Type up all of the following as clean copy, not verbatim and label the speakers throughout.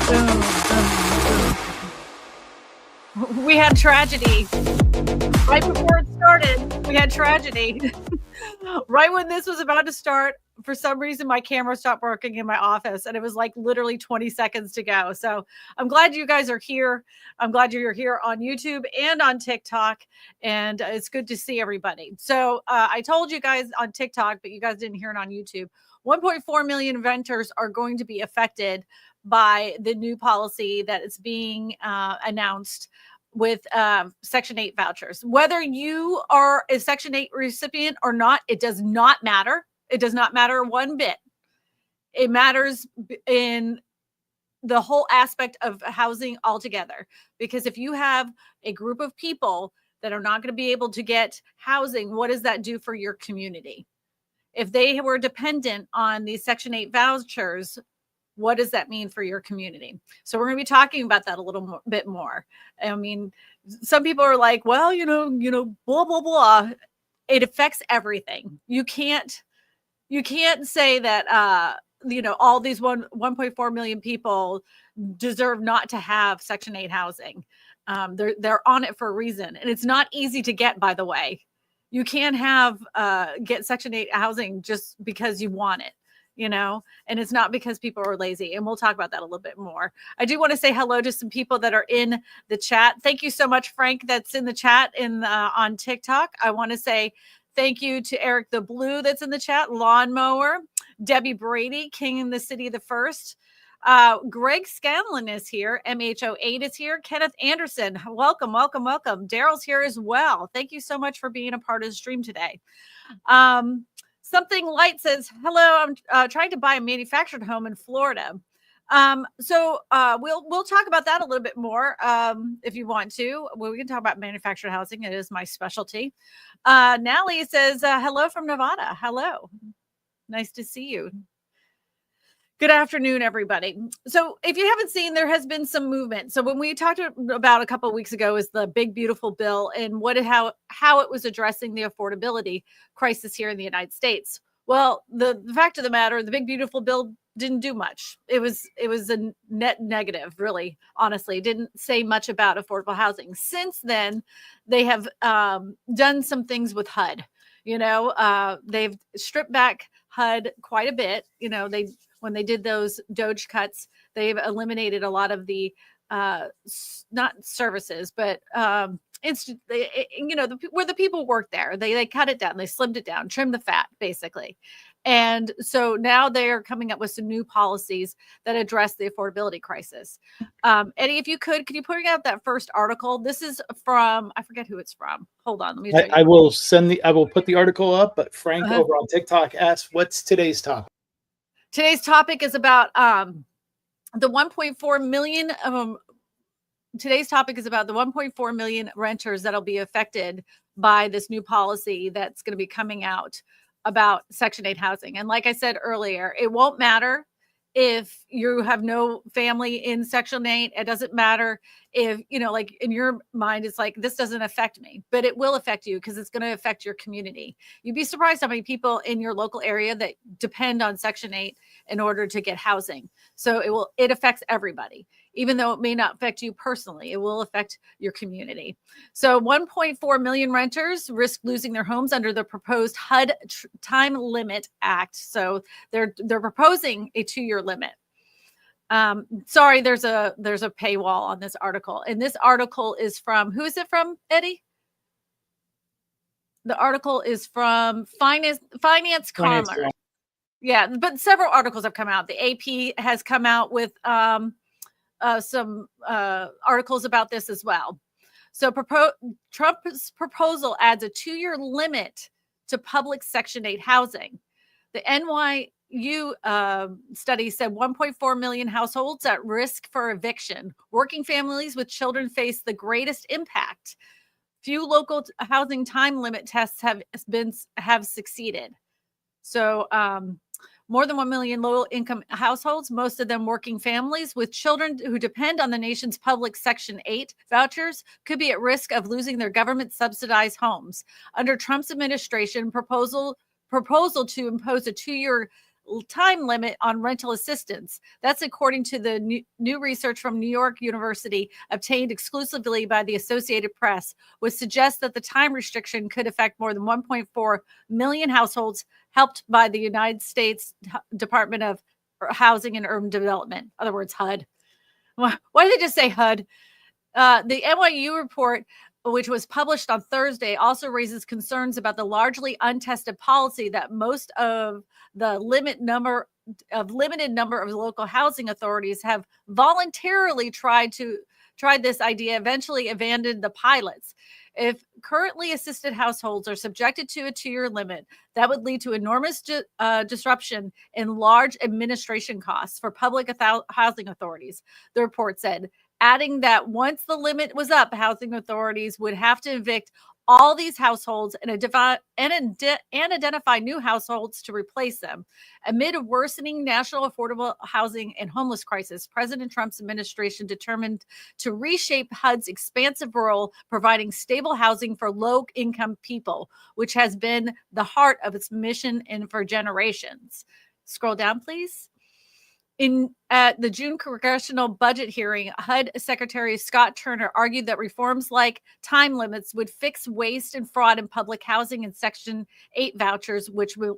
Speaker 1: Boom, boom, boom. We had tragedy. Right before it started, we had tragedy. Right when this was about to start, for some reason, my camera stopped working in my office, and it was like literally 20 seconds to go. So I'm glad you guys are here. I'm glad you're here on YouTube and on TikTok, and it's good to see everybody. So I told you guys on TikTok, but you guys didn't hear it on YouTube. 1.4 million renters are going to be affected by the new policy that is being announced with Section 8 vouchers. Whether you are a Section 8 recipient or not, it does not matter. It does not matter one bit. It matters in the whole aspect of housing altogether. Because if you have a group of people that are not going to be able to get housing, what does that do for your community? If they were dependent on these Section 8 vouchers, what does that mean for your community? So we're going to be talking about that a little bit more. I mean, some people are like, well, blah, blah, blah. It affects everything. You can't say that, all these 1.4 million people deserve not to have Section 8 housing. They're on it for a reason. And it's not easy to get, by the way. You can't get Section 8 housing just because you want it. And it's not because people are lazy. And we'll talk about that a little bit more. I do want to say hello to some people that are in the chat. Thank you so much, Frank, that's in the chat on TikTok. I want to say thank you to Eric the Blue that's in the chat, Lawnmower, Debbie Brady, King in the City the First. Greg Scanlon is here. MHO8 is here. Kenneth Anderson, welcome, welcome, welcome. Daryl's here as well. Thank you so much for being a part of the stream today. Something Light says, hello, I'm trying to buy a manufactured home in Florida. So we'll talk about that a little bit more if you want to. We can talk about manufactured housing. It is my specialty. Nally says, hello from Nevada. Hello. Nice to see you. Good afternoon, everybody. So if you haven't seen, there has been some movement. So when we talked about a couple of weeks ago is the big, beautiful bill and how it was addressing the affordability crisis here in the United States. Well, the fact of the matter, the big, beautiful bill didn't do much. It was a net negative, really, honestly. It didn't say much about affordable housing. Since then, they have done some things with HUD. They've stripped back HUD quite a bit. When they did those Doge cuts, they've eliminated a lot of the not services, but where the people work there, they cut it down, they slimmed it down, trimmed the fat, basically. And so now they're coming up with some new policies that address the affordability crisis. Eddie, if you could you put out that first article? This is from, I forget who it's from. Hold on, let me show you.
Speaker 2: I will put the article up, but Frank over on TikTok asked, what's today's topic?
Speaker 1: Today's topic is about the 1.4 million. Today's topic is about the 1.4 million renters that'll be affected by this new policy that's going to be coming out about Section 8 housing. And like I said earlier, it won't matter if you have no family in Section 8. It doesn't matter if, like in your mind, it's like, this doesn't affect me, but it will affect you because it's going to affect your community. You'd be surprised how many people in your local area that depend on Section 8 in order to get housing. So it affects everybody. Even though it may not affect you personally, it will affect your community. So 1.4 million renters risk losing their homes under the proposed HUD Time Limit Act. So they're proposing a 2-year limit. Sorry, there's a paywall on this article. And this article is from, who is it from, Eddie? The article is from Finance Commerce. Yeah, but several articles have come out. The AP has come out with some articles about this as well. So Trump's proposal adds a 2-year limit to public Section 8 housing. The NYU study said 1.4 million households at risk for eviction. Working families with children face the greatest impact. Few local housing time limit tests have succeeded. So more than 1 million low-income households, most of them working families with children who depend on the nation's public Section 8 vouchers, could be at risk of losing their government-subsidized homes. Under Trump's administration, proposal to impose a 2-year time limit on rental assistance. That's according to the new research from New York University obtained exclusively by the Associated Press, which suggests that the time restriction could affect more than 1.4 million households helped by the United States Department of Housing and Urban Development, in other words, HUD. Why did they just say HUD? The NYU report, which was published on Thursday, also raises concerns about the largely untested policy that most of the limited number of local housing authorities have voluntarily tried this idea, eventually abandoned the pilots. If currently assisted households are subjected to a 2-year limit, that would lead to enormous disruption in large administration costs for public housing authorities, the report said, adding that once the limit was up, housing authorities would have to evict all these households and identify new households to replace them. Amid a worsening national affordable housing and homeless crisis, President Trump's administration determined to reshape HUD's expansive role, providing stable housing for low-income people, which has been the heart of its mission for generations. Scroll down, please. At the June congressional budget hearing, HUD Secretary Scott Turner argued that reforms like time limits would fix waste and fraud in public housing and Section 8 vouchers,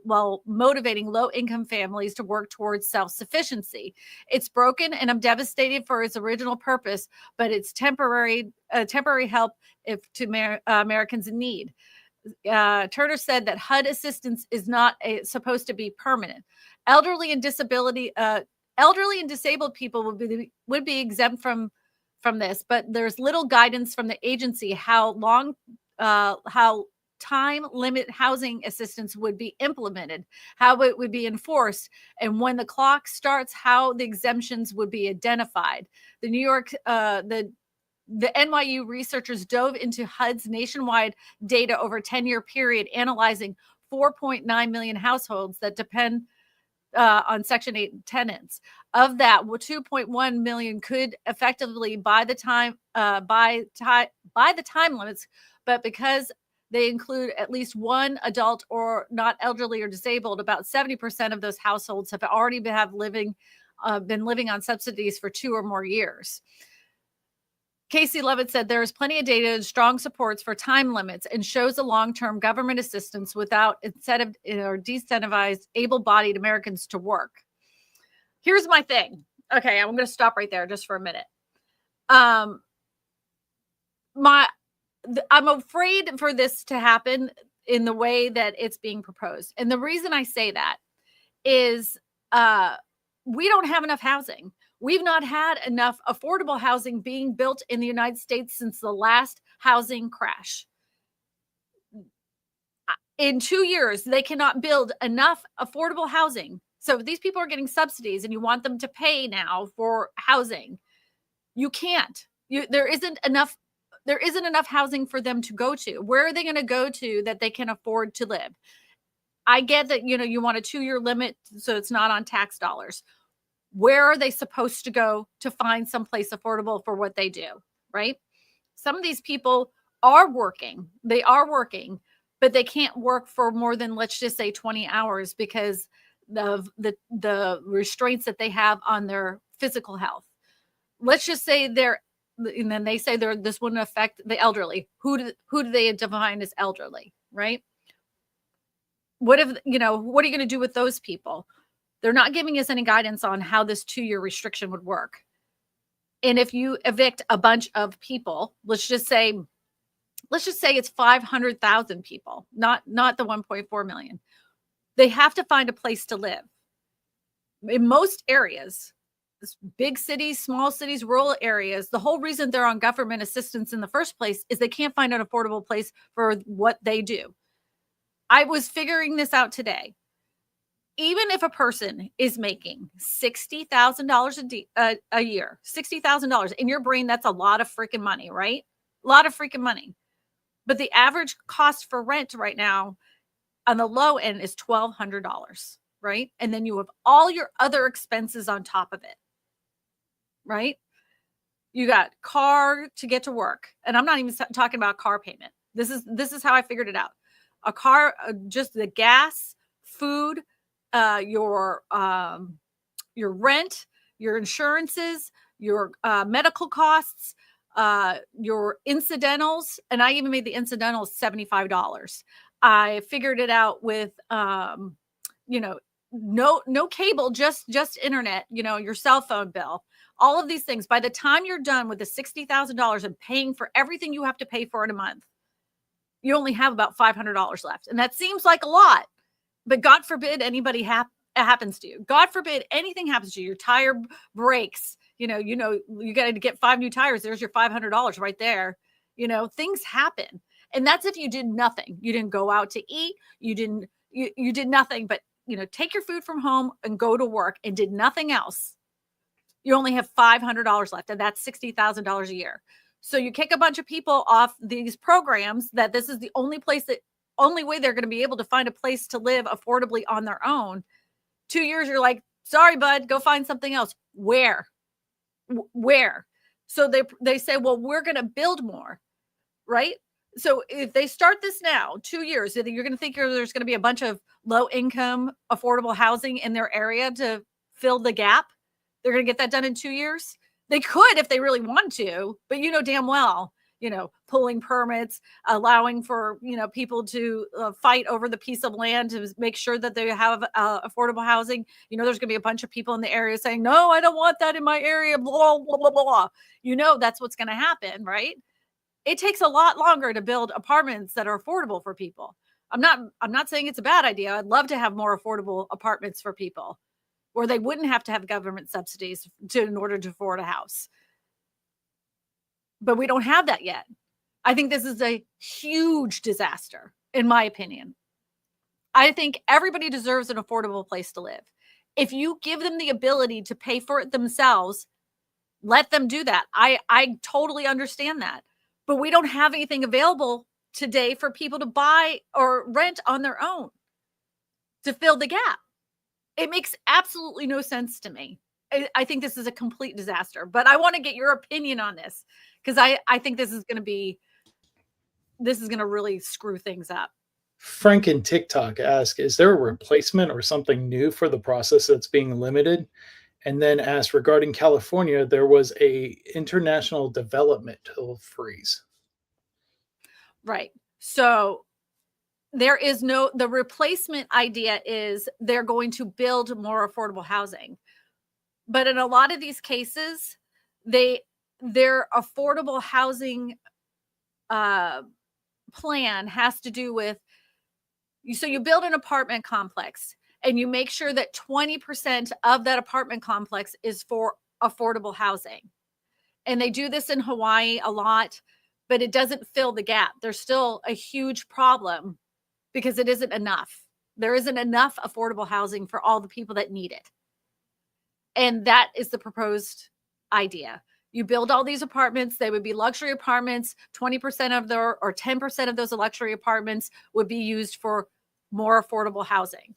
Speaker 1: while motivating low-income families to work towards self-sufficiency. It's broken, and I'm devastated for its original purpose, but it's temporary help to Americans in need. Turner said that HUD assistance is not supposed to be permanent. Elderly and disabled people would be exempt from this, but there's little guidance from the agency how time limit housing assistance would be implemented, how it would be enforced, and when the clock starts, how the exemptions would be identified. The NYU researchers dove into HUD's nationwide data over a 10-year period, analyzing 4.9 million households that depend on Section 8 tenants. Of that, 2.1 million could effectively by the time limits, but because they include at least one adult or not elderly or disabled, about 70% of those households have already been living on subsidies for 2 or more years. Casey Levitt said there is plenty of data and strong supports for time limits and shows a long-term government assistance without incentive or disincentivize able-bodied Americans to work. Here's my thing. Okay, I'm going to stop right there just for a minute. I'm afraid for this to happen in the way that it's being proposed. And the reason I say that is we don't have enough housing. We've not had enough affordable housing being built in the United States since the last housing crash. In 2 years, they cannot build enough affordable housing. So if these people are getting subsidies and you want them to pay now for housing, you can't. There isn't enough housing for them to go to. Where are they going to go to that they can afford to live? I get that, you want a 2-year limit so it's not on tax dollars. Where are they supposed to go to find someplace affordable for what they do, right? Some of these people are working. They are working, but they can't work for more than, let's just say, 20 hours because of the restraints that they have on their physical health. Let's just say and then they say this wouldn't affect the elderly. Who do they define as elderly, right? What are you going to do with those people? They're not giving us any guidance on how this 2-year restriction would work. And if you evict a bunch of people, let's just say it's 500,000 people, not the 1.4 million. They have to find a place to live. In most areas, big cities, small cities, rural areas, the whole reason they're on government assistance in the first place is they can't find an affordable place for what they do. I was figuring this out today. Even if a person is making $60,000 a year, $60,000 in your brain, that's a lot of freaking money, right? A lot of freaking money. But the average cost for rent right now on the low end is $1,200, right? And then you have all your other expenses on top of it, right? You got car to get to work. And I'm not even talking about car payment. This is how I figured it out. A car, just the gas, food, your rent, your insurances, your medical costs, your incidentals, and I even made the incidentals $75. I figured it out with no cable, just internet, your cell phone bill, all of these things. By the time you're done with the $60,000 and paying for everything you have to pay for in a month, you only have about $500 left. And that seems like a lot, but God forbid anybody happens to you. God forbid anything happens to you. Your tire breaks, you got to get 5 new tires. There's your $500 right there. Things happen. And that's if you did nothing. You didn't go out to eat. You did nothing, but take your food from home and go to work and did nothing else. You only have $500 left, and that's $60,000 a year. So you kick a bunch of people off these programs that this is the only way they're going to be able to find a place to live affordably on their own. 2 years, you're like, sorry, bud, go find something else. Where? So they say, well, we're going to build more, right? So if they start this now, 2 years, you're going to think there's going to be a bunch of low income, affordable housing in their area to fill the gap. They're going to get that done in 2 years. They could if they really want to, but damn well, pulling permits, allowing for, people to fight over the piece of land to make sure that they have affordable housing. There's going to be a bunch of people in the area saying, no, I don't want that in my area, blah, blah, blah, blah. That's what's going to happen, right? It takes a lot longer to build apartments that are affordable for people. I'm not saying it's a bad idea. I'd love to have more affordable apartments for people where they wouldn't have to have government subsidies in order to afford a house. But we don't have that yet. I think this is a huge disaster, in my opinion. I think everybody deserves an affordable place to live. If you give them the ability to pay for it themselves, let them do that. I totally understand that. But we don't have anything available today for people to buy or rent on their own to fill the gap. It makes absolutely no sense to me. I think this is a complete disaster, but I want to get your opinion on this because I think this is going to really screw things up.
Speaker 2: Frank in TikTok asked, is there a replacement or something new for the process that's being limited? And then asked, regarding California, there was a international developmental freeze.
Speaker 1: Right. So the replacement idea is they're going to build more affordable housing. But in a lot of these cases, their affordable housing plan has to do with, so you build an apartment complex and you make sure that 20% of that apartment complex is for affordable housing. And they do this in Hawaii a lot, but it doesn't fill the gap. There's still a huge problem because it isn't enough. There isn't enough affordable housing for all the people that need it. And that is the proposed idea. You build all these apartments, they would be luxury apartments. 20% of or 10% of those luxury apartments would be used for more affordable housing.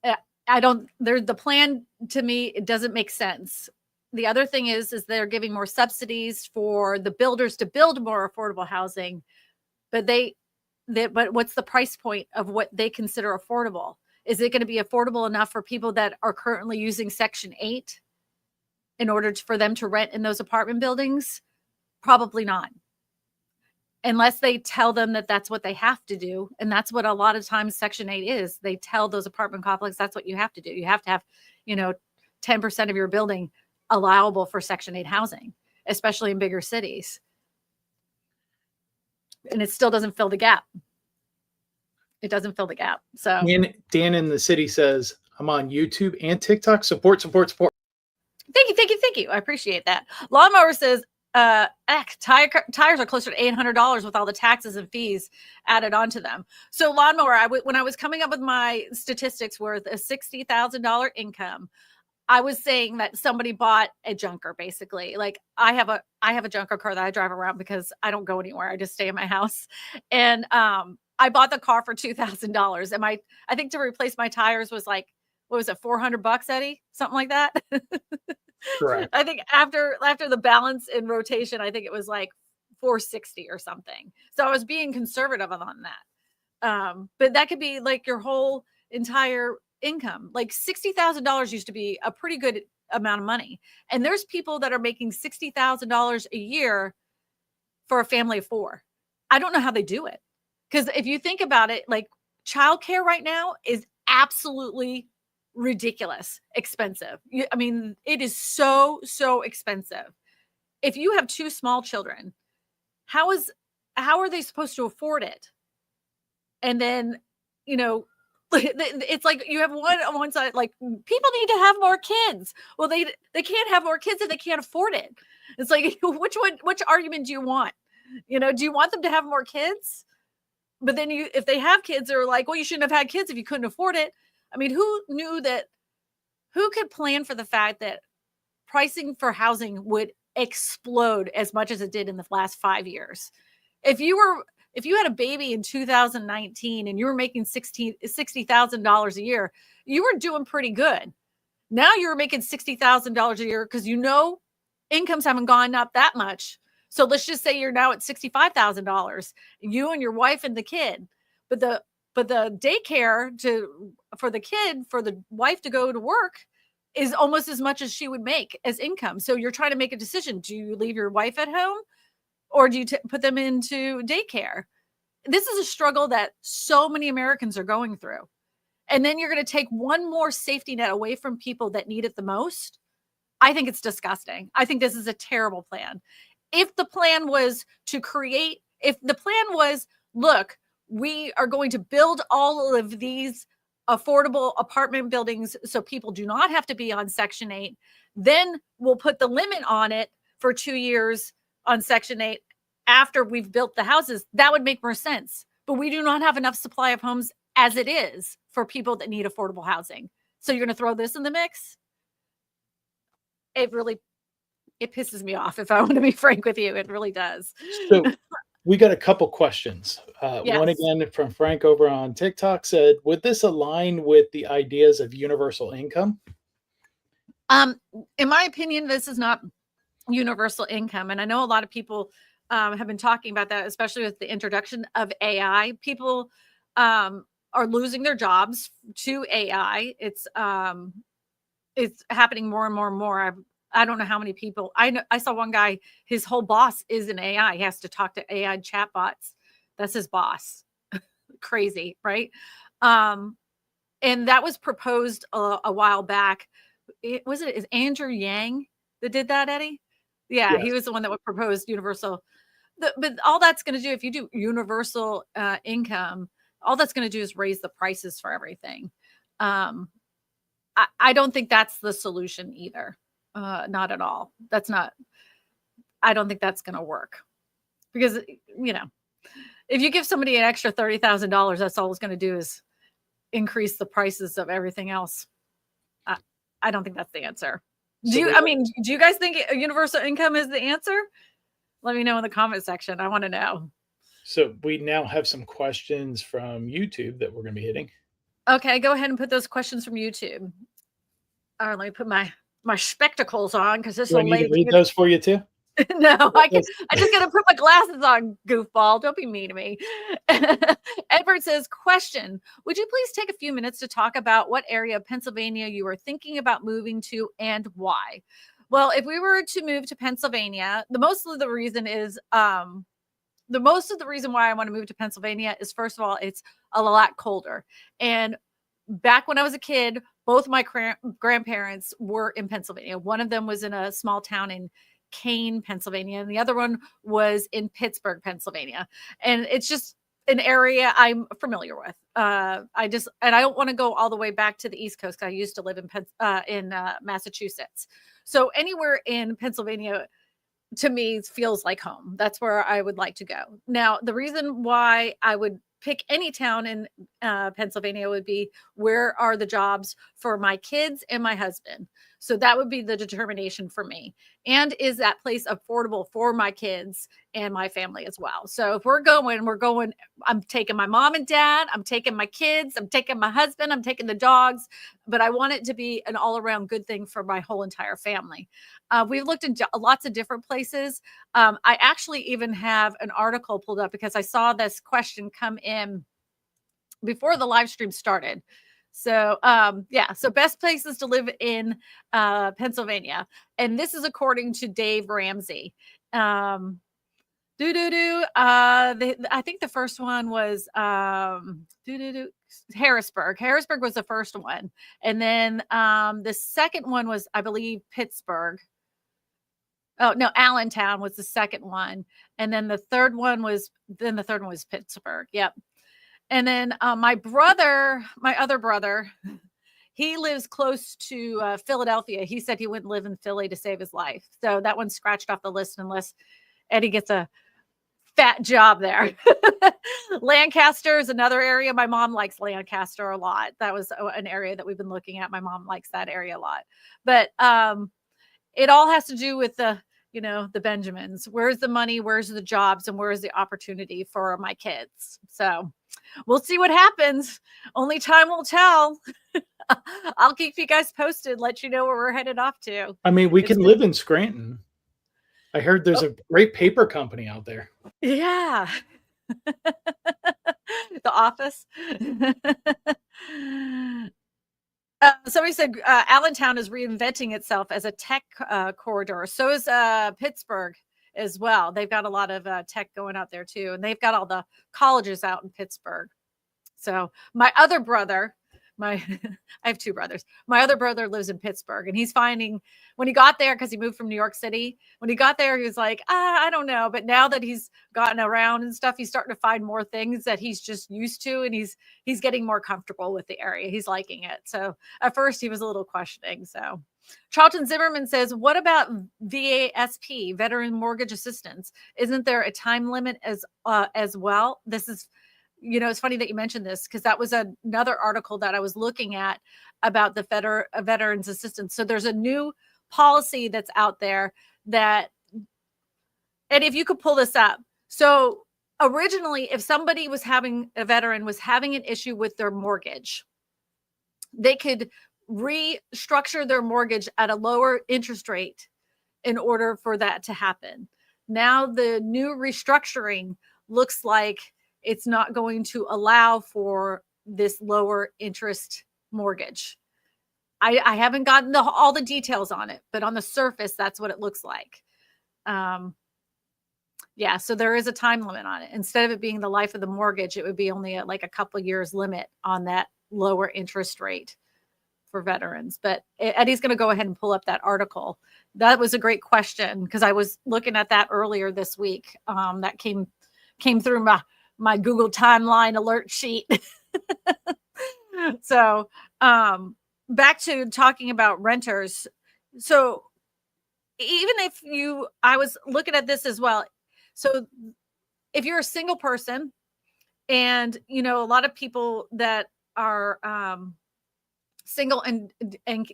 Speaker 1: The plan to me, it doesn't make sense. The other thing is they're giving more subsidies for the builders to build more affordable housing, but but what's the price point of what they consider affordable? Is it going to be affordable enough for people that are currently using Section 8 in order for them to rent in those apartment buildings? Probably not. Unless they tell them that that's what they have to do. And that's what a lot of times Section 8 is. They tell those apartment complexes that's what you have to do. You have to have, 10% of your building allowable for Section 8 housing, especially in bigger cities. And it still doesn't fill the gap. It doesn't fill the gap. So
Speaker 2: Dan in the city says, I'm on YouTube and TikTok. Support.
Speaker 1: Thank you. I appreciate that. Lawnmower says, tires are closer to $800 with all the taxes and fees added onto them. So Lawnmower, when I was coming up with my statistics worth a $60,000 income, I was saying that somebody bought a junker, basically. Like I have a junker car that I drive around because I don't go anywhere. I just stay in my house. And I bought the car for $2,000. And I think to replace my tires was like, what was it, $400, Eddie? Something like that.
Speaker 2: Correct.
Speaker 1: I think after the balance in rotation, I think it was like $460 or something. So I was being conservative on that. But that could be like your whole entire income. Like $60,000 used to be a pretty good amount of money. And there's people that are making $60,000 a year for a family of 4. I don't know how they do it. Because if you think about it, like childcare right now is absolutely ridiculous expensive. I mean, it is so, so expensive. If you have 2 small children, how are they supposed to afford it? And then, you know, it's like you have one on one side, like people need to have more kids. Well, they can't have more kids if they can't afford it. It's like, which argument do you want? You know, do you want them to have more kids? But then if they have kids, they're like, well, you shouldn't have had kids if you couldn't afford it. I mean, who could plan for the fact that pricing for housing would explode as much as it did in the last 5 years? If you had a baby in 2019 and you were making $60,000 a year, you were doing pretty good. Now you're making $60,000 a year because incomes haven't gone up that much. So let's just say you're now at $65,000, you and your wife and the kid. But the daycare for the wife to go to work is almost as much as she would make as income. So you're trying to make a decision. Do you leave your wife at home or do you put them into daycare? This is a struggle that so many Americans are going through. And then you're going to take one more safety net away from people that need it the most. I think it's disgusting. I think this is a terrible plan. If the plan was look, we are going to build all of these affordable apartment buildings so people do not have to be on Section 8, then we'll put the limit on it for 2 years on Section 8 after we've built the houses. That would make more sense. But we do not have enough supply of homes as it is for people that need affordable housing. So you're going to throw this in the mix? It pisses me off, if I want to be frank with you. It really does.
Speaker 2: So we got a couple questions.
Speaker 1: Yes.
Speaker 2: One again from Frank over on TikTok said, would this align with the ideas of universal income?
Speaker 1: In my opinion, this is not universal income. And I know a lot of people have been talking about that, especially with the introduction of AI. People are losing their jobs to AI. It's happening more and more and more. I don't know how many people. I saw one guy, his whole boss is an AI. He has to talk to AI chatbots. That's his boss. Crazy, right? And that was proposed a while back. Is Andrew Yang that did that, Eddie? Yeah, yes. He was the one that would propose universal. But all that's going to do, if you do universal income, all that's going to do is raise the prices for everything. I don't think that's the solution either. Not at all. I don't think that's going to work because, if you give somebody an extra $30,000, that's all it's going to do is increase the prices of everything else. I don't think that's the answer. Do you guys think universal income is the answer? Let me know in the comment section. I want to know.
Speaker 2: So we now have some questions from YouTube that we're going to be hitting.
Speaker 1: Okay, go ahead and put those questions from YouTube. All right, let me put my spectacles on because this will
Speaker 2: read those for you too.
Speaker 1: No, I just gotta put my glasses on, goofball. Don't be mean to me. Edward says, question, would you please take a few minutes to talk about what area of Pennsylvania you are thinking about moving to and why? Well, if we were to move to Pennsylvania, most of the reason why I want to move to Pennsylvania is, first of all, it's a lot colder. And back when I was a kid, both my grandparents were in Pennsylvania. One of them was in a small town in Kane, Pennsylvania, and the other one was in Pittsburgh, Pennsylvania. And it's just an area I'm familiar with. I don't want to go all the way back to the East Coast because I used to live in Massachusetts. So anywhere in Pennsylvania, to me, feels like home. That's where I would like to go. Now, the reason why I would pick any town in Pennsylvania would be, where are the jobs for my kids and my husband? So that would be the determination for me. And is that place affordable for my kids and my family as well? So if we're going, I'm taking my mom and dad, I'm taking my kids, I'm taking my husband, I'm taking the dogs, but I want it to be an all around good thing for my whole entire family. We've looked into lots of different places. I actually even have an article pulled up because I saw this question come in before the live stream started. So yeah, so best places to live in Pennsylvania. And this is according to Dave Ramsey. I think the first one was Harrisburg. Harrisburg was the first one. And then the second one was, I believe, Pittsburgh. Oh, no, Allentown was the second one. And then the third one was Pittsburgh. Yep. And then my other brother, he lives close to Philadelphia. He said he wouldn't live in Philly to save his life. So that one's scratched off the list unless Eddie gets a fat job there. Lancaster is another area. My mom likes Lancaster a lot. That was an area that we've been looking at. My mom likes that area a lot. But it all has to do with the Benjamins. Where's the money? Where's the jobs? And where's the opportunity for my kids? So we'll see what happens. Only time will tell. I'll keep you guys posted, let you know where we're headed off to.
Speaker 2: I mean, we can live in Scranton. I heard there's a great paper company out there.
Speaker 1: Yeah. The Office. Somebody said Allentown is reinventing itself as a tech corridor. So is Pittsburgh as well. They've got a lot of tech going out there too. And they've got all the colleges out in Pittsburgh. So my other brother, I have two brothers. My other brother lives in Pittsburgh, and he's finding, when he got there, because he moved from New York City, when he got there, he was like, I don't know. But now that he's gotten around and stuff, he's starting to find more things that he's just used to, and he's getting more comfortable with the area. He's liking it. So at first he was a little questioning. So Charlton Zimmerman says, what about VASP, Veteran Mortgage Assistance? Isn't there a time limit as well? This is, it's funny that you mentioned this, because that was another article that I was looking at about the veterans assistance. So there's a new policy that's out there and if you could pull this up. So originally, if somebody a veteran was having an issue with their mortgage, they could restructure their mortgage at a lower interest rate in order for that to happen. Now the new restructuring looks like it's not going to allow for this lower interest mortgage. I haven't gotten all the details on it, but on the surface, that's what it looks like. Yeah, so there is a time limit on it. Instead of it being the life of the mortgage, it would be only like a couple years limit on that lower interest rate for veterans. But Eddie's going to go ahead and pull up that article. That was a great question, because I was looking at that earlier this week. That came through my Google timeline alert sheet. So back to talking about renters. So even if I was looking at this as well. So if you're a single person, and a lot of people that are single and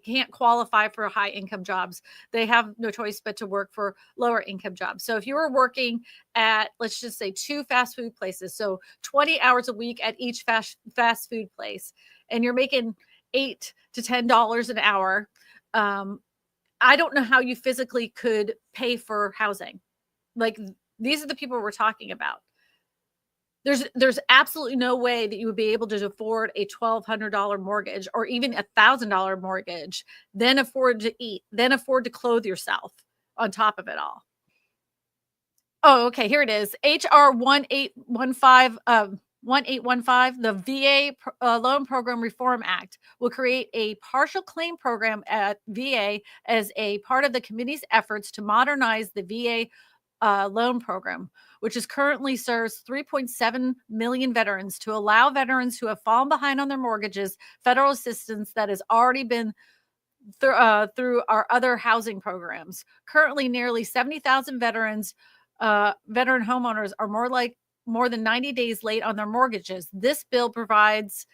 Speaker 1: can't qualify for high income jobs, they have no choice but to work for lower income jobs. So if you were working at, let's just say, 2 fast food places, so 20 hours a week at each fast food place, and you're making $8 to $10 an hour, I don't know how you physically could pay for housing. Like, these are the people we're talking about. There's absolutely no way that you would be able to afford a $1,200 mortgage, or even $1,000 mortgage, then afford to eat, then afford to clothe yourself on top of it all. Oh, okay, here it is. HR 1815, the VA Loan Program Reform Act, will create a partial claim program at VA as a part of the committee's efforts to modernize the VA loan program, which is currently serves 3.7 million veterans, to allow veterans who have fallen behind on their mortgages federal assistance that has already been through our other housing programs. Currently, nearly 70,000 veteran homeowners are more than 90 days late on their mortgages. This bill provides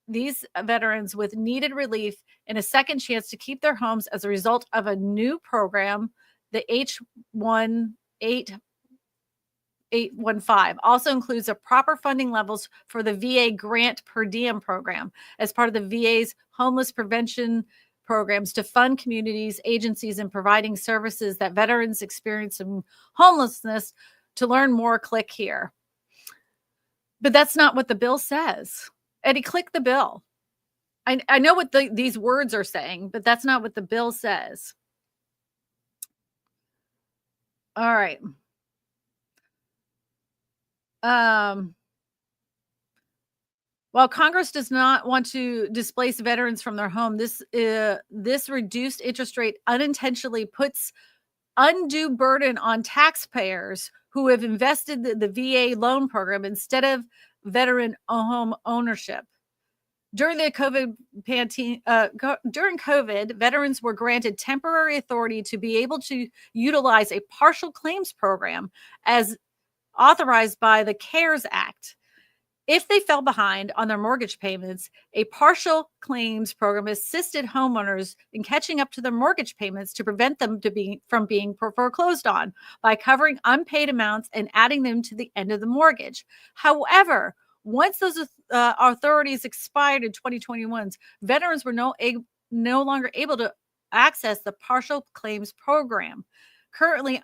Speaker 1: these veterans with needed relief and a second chance to keep their homes as a result of a new program, the H1 815. Also includes a proper funding levels for the VA grant per diem program as part of the VA's homeless prevention programs to fund communities, agencies, and providing services that veterans experiencing homelessness. To learn more, click here. But that's not what the bill says. Eddie, click the bill. I know what these words are saying, but that's not what the bill says. All right. While Congress does not want to displace veterans from their home, this reduced interest rate unintentionally puts undue burden on taxpayers who have invested the VA loan program instead of veteran home ownership. During the during COVID, veterans were granted temporary authority to be able to utilize a partial claims program as authorized by the CARES Act. If they fell behind on their mortgage payments, a partial claims program assisted homeowners in catching up to their mortgage payments to prevent them from being foreclosed on by covering unpaid amounts and adding them to the end of the mortgage. However, once those authorities expired in 2021, veterans were no longer able to access the partial claims program. Currently,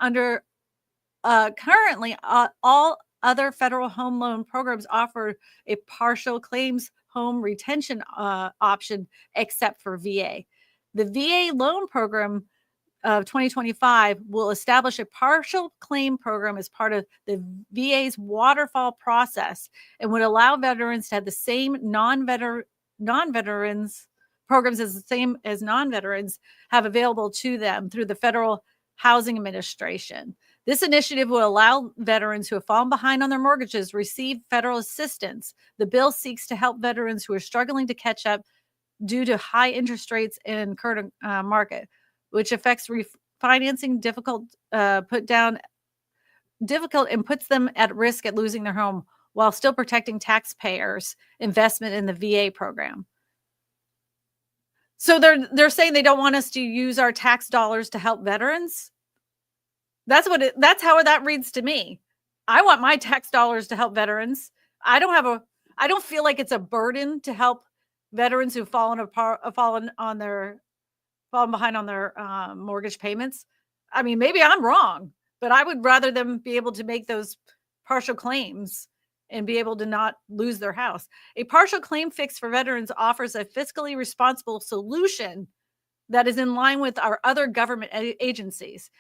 Speaker 1: all other federal home loan programs offer a partial claims home retention option, except for VA. The VA loan program of 2025 will establish a partial claim program as part of the VA's waterfall process and would allow veterans to have the same non-veterans programs as the same as non-veterans have available to them through the Federal Housing Administration. This initiative will allow veterans who have fallen behind on their mortgages receive federal assistance. The bill seeks to help veterans who are struggling to catch up due to high interest rates in current market, which affects refinancing difficult and puts them at risk at losing their home while still protecting taxpayers' investment in the VA program. So they're saying they don't want us to use our tax dollars to help veterans. That's how that reads to me. I want my tax dollars to help veterans. I don't feel like it's a burden to help veterans who've fallen behind on their mortgage payments. I mean, maybe I'm wrong, but I would rather them be able to make those partial claims and be able to not lose their house. A partial claim fix for veterans offers a fiscally responsible solution that is in line with our other government agencies.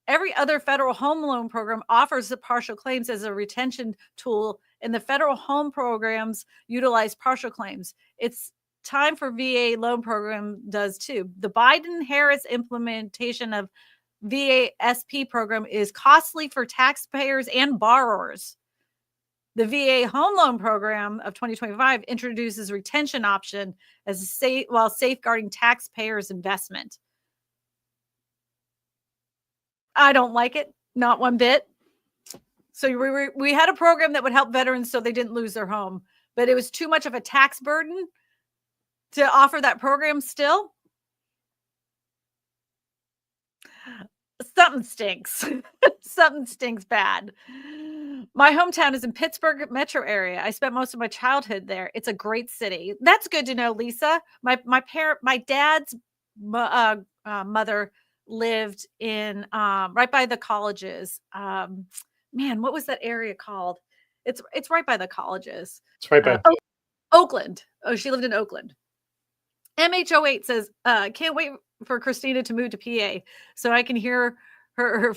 Speaker 1: Every other federal home loan program offers the partial claims as a retention tool, and the federal home programs utilize partial claims. It's time for VA loan program does too. The Biden-Harris implementation of VA-SP program is costly for taxpayers and borrowers. The VA home loan program of 2025 introduces retention option while safeguarding taxpayers' investment. I don't like it, not one bit. So we had a program that would help veterans so they didn't lose their home, but it was too much of a tax burden to offer that program still. Something stinks. Something stinks bad. My hometown is in Pittsburgh metro area. I spent most of my childhood there. It's a great city. That's good to know, Lisa. My dad's mother lived in right by the colleges. Man, what was that area called? It's right by the colleges.
Speaker 2: It's right by
Speaker 1: Oakland. Oh, she lived in Oakland. MH08 says, can't wait for Kristina to move to PA so I can hear her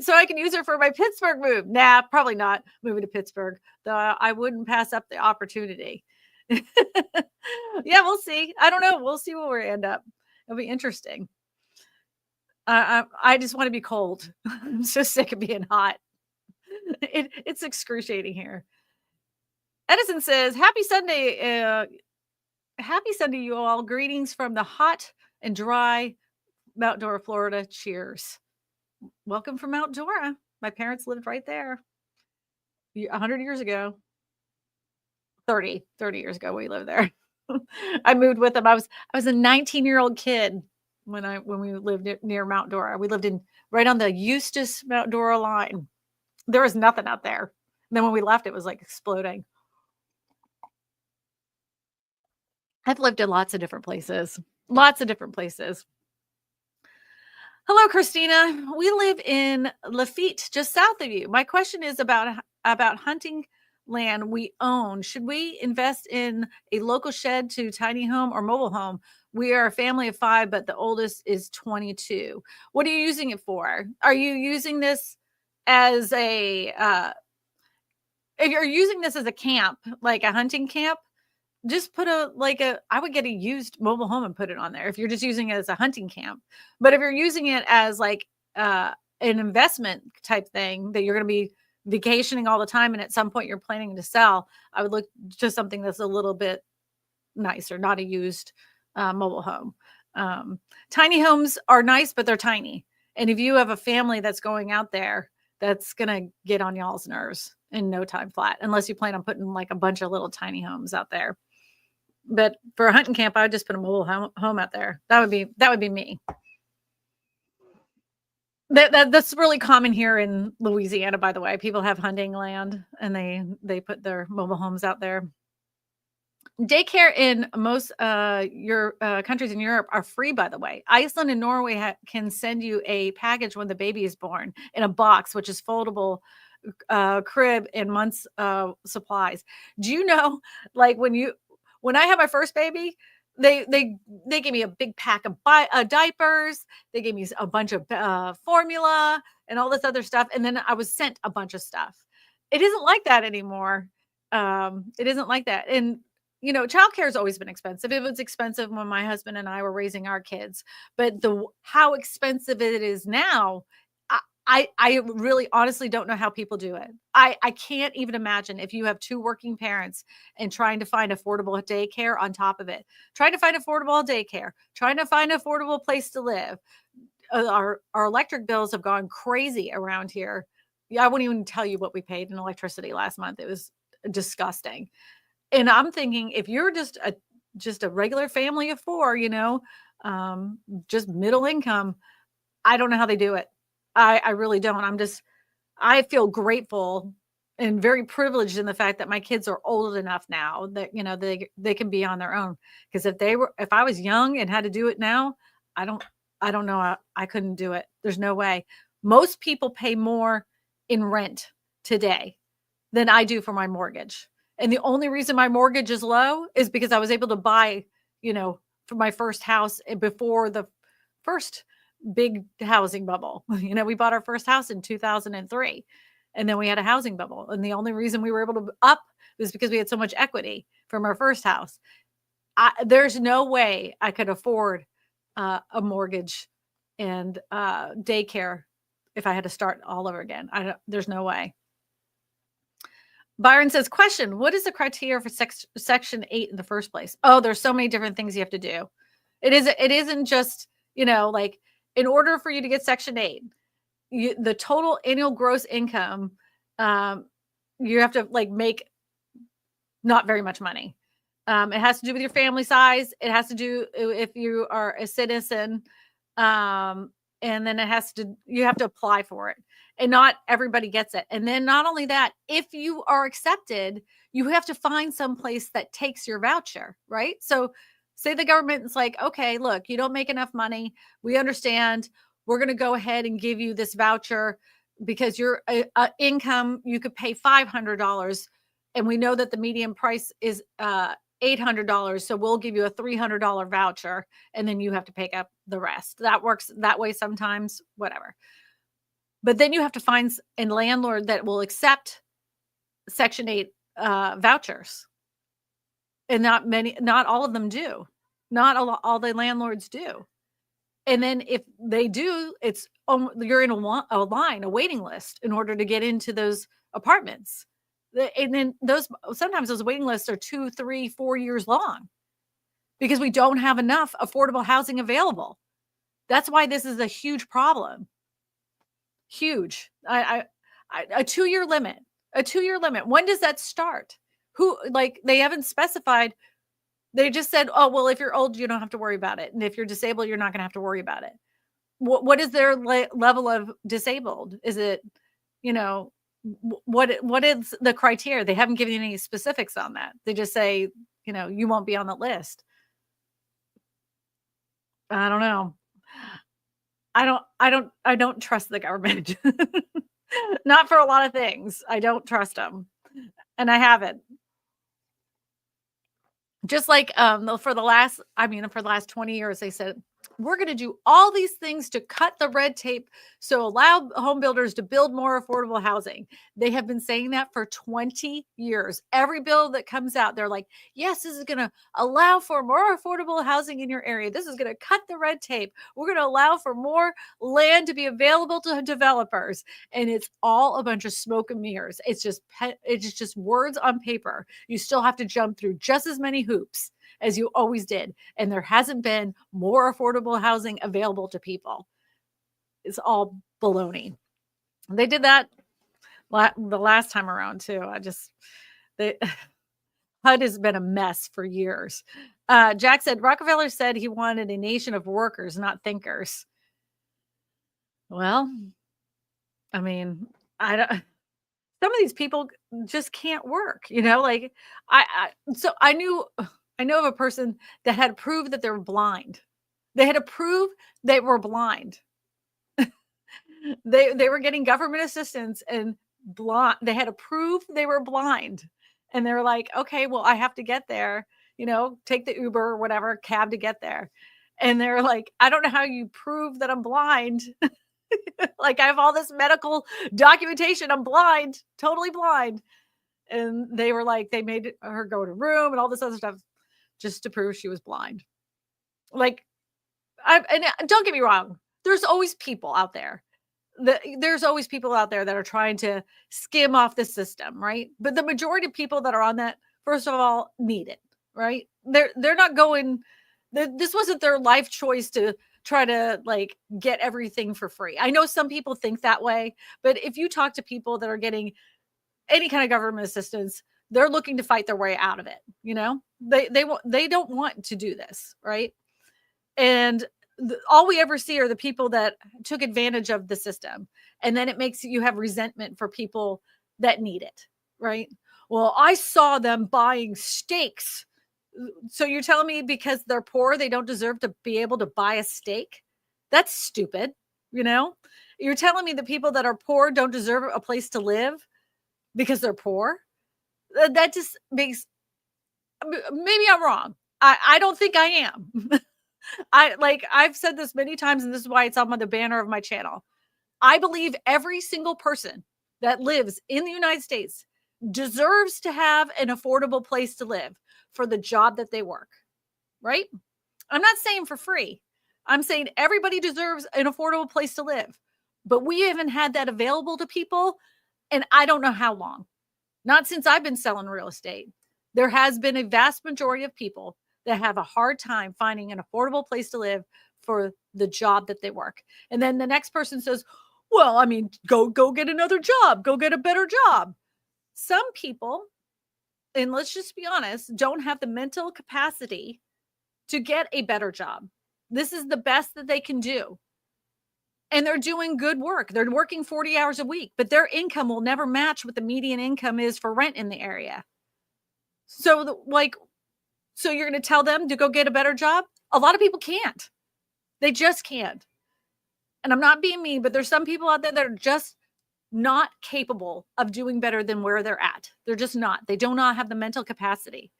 Speaker 1: so I can use her for my Pittsburgh move. Nah, probably not moving to Pittsburgh, though I wouldn't pass up the opportunity. Yeah, we'll see. I don't know. We'll see where we end up. It'll be interesting. I just want to be cold. I'm so sick of being hot. It's excruciating here. Edison says, happy Sunday. Happy Sunday, you all. Greetings from the hot and dry Mount Dora, Florida. Cheers. Welcome from Mount Dora. My parents lived right there 100 years ago. 30 years ago we lived there. I moved with them. I was a 19-year-old kid when we lived near Mount Dora. We lived right on the Eustis Mount Dora line. There was nothing out there. And then when we left, it was like exploding. I've lived in lots of different places. Hello, Kristina. We live in Lafitte, just south of you. My question is about hunting land we own, should we invest in a local shed to tiny home or mobile home? We are a family of 5, but the oldest is 22. What are you using it for? Are you using this as if you're using this as a camp, like a hunting camp, just put I would get a used mobile home and put it on there if you're just using it as a hunting camp. But if you're using it as an investment type thing that you're going to be vacationing all the time and at some point you're planning to sell, I would look to something that's a little bit nicer, not a used mobile home. Tiny homes are nice, but they're tiny. And if you have a family that's going out there, that's going to get on y'all's nerves in no time flat, unless you plan on putting like a bunch of little tiny homes out there. But for a hunting camp, I would just put a mobile home out there. That would be me. That's really common here in Louisiana, by the way. People have hunting land and they put their mobile homes out there. Daycare in most countries in Europe are free, by the way. Iceland and Norway can send you a package when the baby is born in a box, which is foldable crib and months supplies. Do you know, like when I had my first baby, they gave me a big pack of diapers. They gave me a bunch of formula and all this other stuff, and then I was sent a bunch of stuff. It isn't like that anymore. It isn't like that. And childcare has always been expensive. It was expensive when my husband and I were raising our kids, but how expensive it is now, I really honestly don't know how people do it. I can't even imagine if you have 2 working parents and trying to find affordable daycare on top of it, trying to find affordable daycare, trying to find affordable place to live. Our electric bills have gone crazy around here. Yeah, I wouldn't even tell you what we paid in electricity last month. It was disgusting. And I'm thinking, if you're just a regular family of 4, just middle income, I don't know how they do it. I really don't. I feel grateful and very privileged in the fact that my kids are old enough now that, they can be on their own. Because if I was young and had to do it now, I don't know. I couldn't do it. There's no way. Most people pay more in rent today than I do for my mortgage. And the only reason my mortgage is low is because I was able to buy, for my first house before the first big housing bubble. We bought our first house in 2003, and then we had a housing bubble. And the only reason we were able to up was because we had so much equity from our first house. There's no way I could afford a mortgage and daycare if I had to start all over again. There's no way. Byron says, question, what is the criteria for Section 8 in the first place? Oh, there's so many different things you have to do. It isn't just, like in order for you to get Section 8, the total annual gross income, you have to make not very much money. It has to do with your family size. It has to do if you are a citizen. And then you have to apply for it. And not everybody gets it. And then not only that, if you are accepted, you have to find some place that takes your voucher, right? So say the government is like, okay, look, you don't make enough money. We understand. We're going to go ahead and give you this voucher because your income, you could pay $500. And we know that the median price is $800. So we'll give you a $300 voucher, and then you have to pick up the rest. That works that way sometimes, whatever. But then you have to find a landlord that will accept Section 8 vouchers. And not all of them do. Not all the landlords do. And then if they do, you're in a waiting list in order to get into those apartments. And then sometimes those waiting lists are 2, 3, 4 years long because we don't have enough affordable housing available. That's why this is a huge problem. Huge. A 2-year limit. A 2-year limit. When does that start? They haven't specified. They just said, oh, well, if you're old, you don't have to worry about it. And if you're disabled, you're not going to have to worry about it. What is their level of disabled? Is it, what is the criteria? They haven't given any specifics on that. They just say, you won't be on the list. I don't know. I don't trust the government. Not for a lot of things. I don't trust them. and I haven't. Just like, for the last 20 years, they said, we're going to do all these things to cut the red tape, so allow home builders to build more affordable housing. They have been saying that for 20 years. Every bill that comes out, they're like, yes, this is going to allow for more affordable housing in your area. This is going to cut the red tape. We're going to allow for more land to be available to developers. And it's all a bunch of smoke and mirrors. It's just words on paper. You still have to jump through just as many hoops as you always did. And there hasn't been more affordable housing available to people. It's all baloney. They did that the last time around too. HUD has been a mess for years. Jack said, Rockefeller said he wanted a nation of workers, not thinkers. Well, I mean, I don't. Some of these people just can't work, like I know of a person that had proved that they were blind. They had to prove they were blind. They were getting government assistance and blind. They had to prove they were blind. And they were like, okay, well, I have to get there, take the Uber or whatever cab to get there. And they're like, I don't know how you prove that I'm blind. Like, I have all this medical documentation. I'm blind, totally blind. And they were like, they made her go to a room and all this other stuff just to prove she was blind. Like, and don't get me wrong, there's always people out there. There's always people out there that are trying to skim off the system, right? But the majority of people that are on that, first of all, need it, right? They're not going. This wasn't their life choice to try to like get everything for free. I know some people think that way, but if you talk to people that are getting any kind of government assistance, they're looking to fight their way out of it. They don't want to do this, right? And all we ever see are the people that took advantage of the system. And then it makes you have resentment for people that need it, right? Well, I saw them buying steaks. So you're telling me because they're poor, they don't deserve to be able to buy a steak? That's stupid. You're telling me the people that are poor don't deserve a place to live because they're poor? That just makes, maybe I'm wrong. I don't think I am. I've said this many times, and this is why it's on the banner of my channel. I believe every single person that lives in the United States deserves to have an affordable place to live for the job that they work, right? I'm not saying for free. I'm saying everybody deserves an affordable place to live, but we haven't had that available to people, and I don't know how long. Not since I've been selling real estate. There has been a vast majority of people that have a hard time finding an affordable place to live for the job that they work. And then the next person says, well, I mean, go get another job, go get a better job. Some people, and let's just be honest, don't have the mental capacity to get a better job. This is the best that they can do. And they're doing good work. They're working 40 hours a week, but their income will never match what the median income is for rent in the area. So so you're going to tell them to go get a better job? A lot of people can't. They just can't. And I'm not being mean, but there's some people out there that are just not capable of doing better than where they're at. They're just not. They do not have the mental capacity.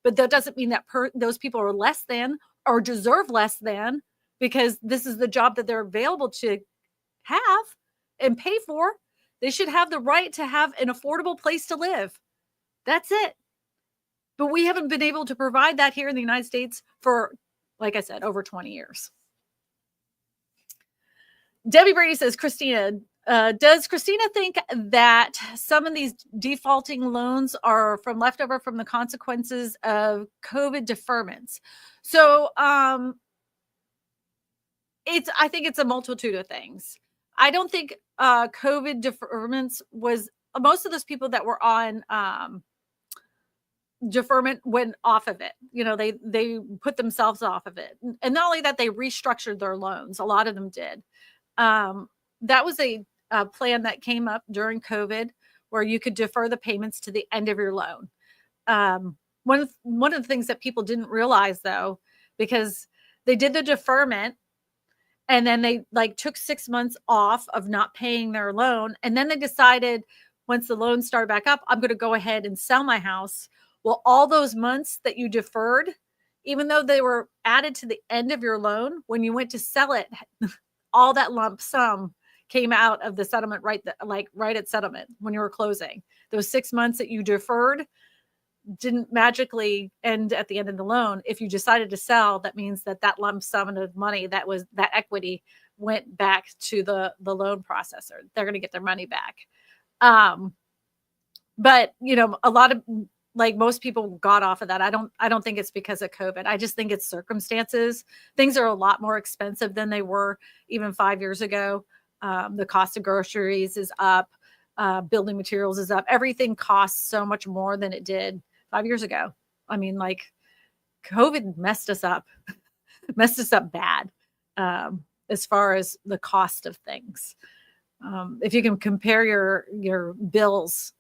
Speaker 1: But that doesn't mean that those people are less than or deserve less than, because this is the job that they're available to have and pay for. They should have the right to have an affordable place to live. That's it. But we haven't been able to provide that here in the United States for, like I said, over 20 years. Debbie Brady says, Kristina, does Kristina think that some of these defaulting loans are leftover from the consequences of COVID deferments? So I think it's a multitude of things. I don't think COVID deferments was, most of those people that were on deferment went off of it. They put themselves off of it. And not only that, they restructured their loans. A lot of them did. That was a plan that came up during COVID where you could defer the payments to the end of your loan. One of the things that people didn't realize, though, because they did the deferment and then they took 6 months off of not paying their loan. And then they decided, once the loan started back up, I'm going to go ahead and sell my house. Well, all those months that you deferred, even though they were added to the end of your loan, when you went to sell it, all that lump sum came out of the settlement right at settlement when you were closing. Those 6 months that you deferred didn't magically end at the end of the loan. If you decided to sell, that means that lump sum of money, that equity, went back to the loan processor. They're going to get their money back. But a lot of, like, most people got off of that. I don't think it's because of COVID. I just think it's circumstances. Things are a lot more expensive than they were even 5 years ago. The cost of groceries is up. Building materials is up. Everything costs so much more than it did 5 years ago. I mean, like, COVID messed us up bad, as far as the cost of things. If you can compare your bills,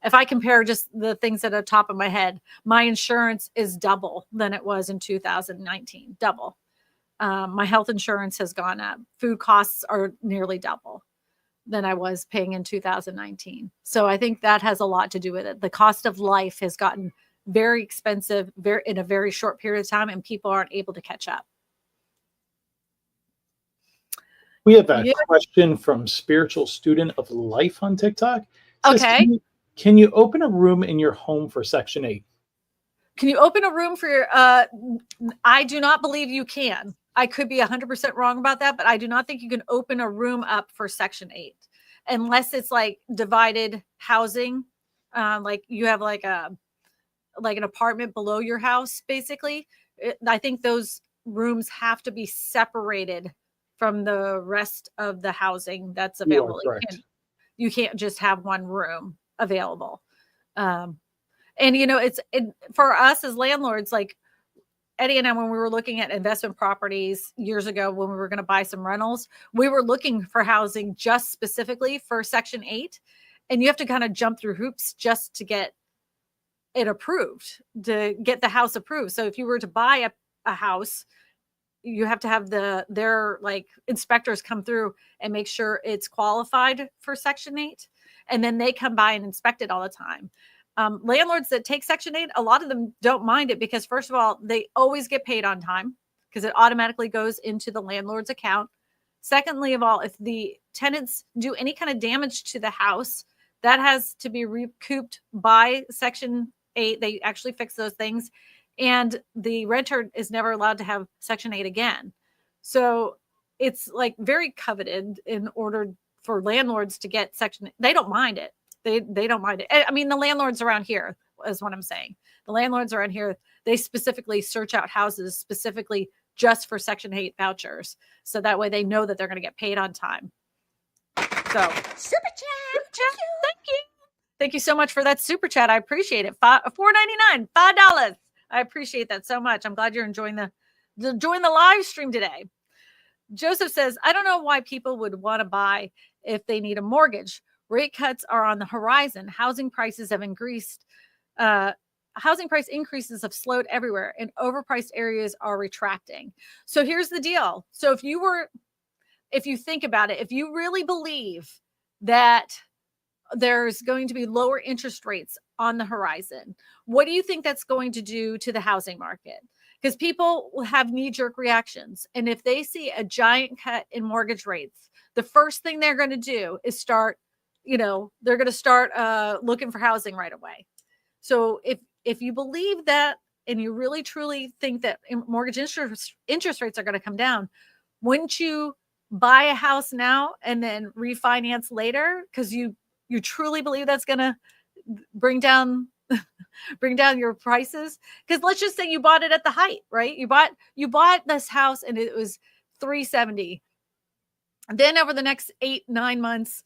Speaker 1: if I compare just the things at the top of my head, my insurance is double than it was in 2019, double. My health insurance has gone up. Food costs are nearly double than I was paying in 2019. So I think that has a lot to do with it. The cost of life has gotten very expensive in a very short period of time, and people aren't able to catch up.
Speaker 2: We have a question from Spiritual Student of Life on TikTok. Says,
Speaker 1: okay.
Speaker 2: Can you open a room in your home for Section 8?
Speaker 1: Can you open a room for your, I do not believe you can. I could be 100% wrong about that, but I do not think you can open a room up for Section 8 unless it's like divided housing. Like you have like an apartment below your house, basically. I think those rooms have to be separated from the rest of the housing that's available. You can't just have one room available. And for us as landlords, like Eddie and I, when we were looking at investment properties years ago, when we were going to buy some rentals, we were looking for housing just specifically for Section 8. And you have to kind of jump through hoops just to get it approved, to get the house approved. So if you were to buy a house, you have to have their like inspectors come through and make sure it's qualified for Section 8. And then they come by and inspect it all the time. Landlords that take Section 8, a lot of them don't mind it because, first of all, they always get paid on time because it automatically goes into the landlord's account. Secondly of all, if the tenants do any kind of damage to the house, that has to be recouped by Section 8. They actually fix those things. And the renter is never allowed to have Section 8 again. So it's like very coveted in order for landlords to get Section 8. They don't mind it. They don't mind it. I mean, the landlords around here is what I'm saying. The landlords around here, they specifically search out houses specifically just for Section 8 vouchers. So that way they know that they're going to get paid on time. So super chat. Thank you. Thank you so much for that super chat. I appreciate it. $4.99, $5. I appreciate that so much. I'm glad you're enjoying the live stream today. Joseph says, I don't know why people would want to buy if they need a mortgage. Rate cuts are on the horizon. Housing prices have increased. Housing price increases have slowed everywhere, and overpriced areas are retracting. So here's the deal. So if you think about it, if you really believe that there's going to be lower interest rates on the horizon, what do you think that's going to do to the housing market? Because people will have knee-jerk reactions. And if they see a giant cut in mortgage rates, the first thing they're going to do is start looking for housing right away. So if you believe that, and you really truly think that mortgage interest rates are going to come down, wouldn't you buy a house now and then refinance later? Because you truly believe that's going to bring down your prices. Because let's just say you bought it at the height, right? You bought this house and it was $370. Then over the next 8-9 months,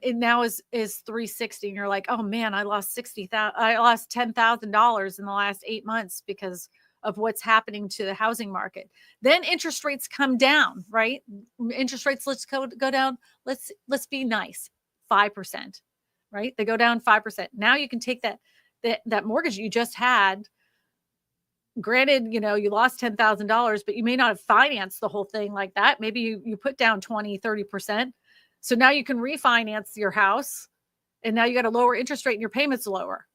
Speaker 1: it now is $360, and you're like, oh man, I lost $10,000 in the last 8 months because of what's happening to the housing market. Then interest rates come down, right? Interest rates, let's go down. Let's be nice, 5%, right? They go down 5%. Now you can take that mortgage you just had. Granted, you lost $10,000, but you may not have financed the whole thing like that. Maybe you put down 20, 30%. So now you can refinance your house And now you got a lower interest rate and your payments lower.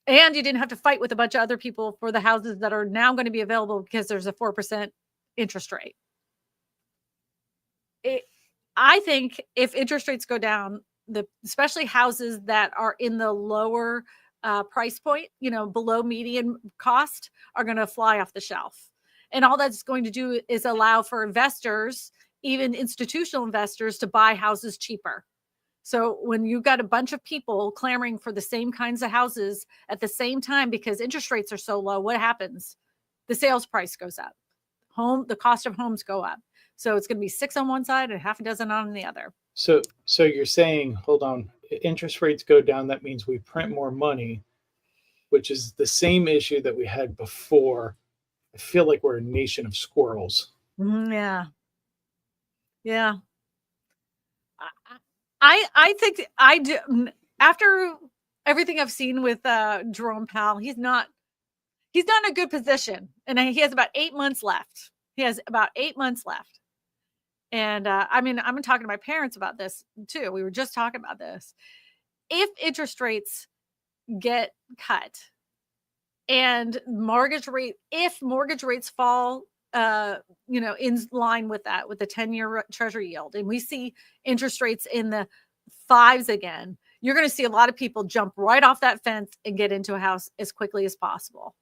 Speaker 1: And you didn't have to fight with a bunch of other people for the houses that are now going to be available because there's a 4% interest rate. I think if interest rates go down, especially houses that are in the lower price point, below median cost, are going to fly off the shelf. And all that's going to do is allow for investors, even institutional investors, to buy houses cheaper. So when you've got a bunch of people clamoring for the same kinds of houses at the same time because interest rates are so low, what happens? The sales price goes up. The cost of homes go up. So it's going to be 6 on one side and half a dozen on the other.
Speaker 2: So you're saying, hold on, interest rates go down, that means we print more money, which is the same issue that we had before. I feel like we're a nation of squirrels.
Speaker 1: Yeah. Yeah. I think I do. After everything I've seen with Jerome Powell, he's not in a good position, and he has about 8 months left. And I'm talking to my parents about this too. We were just talking about this. If interest rates get cut and if mortgage rates fall, in line with that, with the 10-year treasury yield, and we see interest rates in the 5s again, you're going to see a lot of people jump right off that fence and get into a house as quickly as possible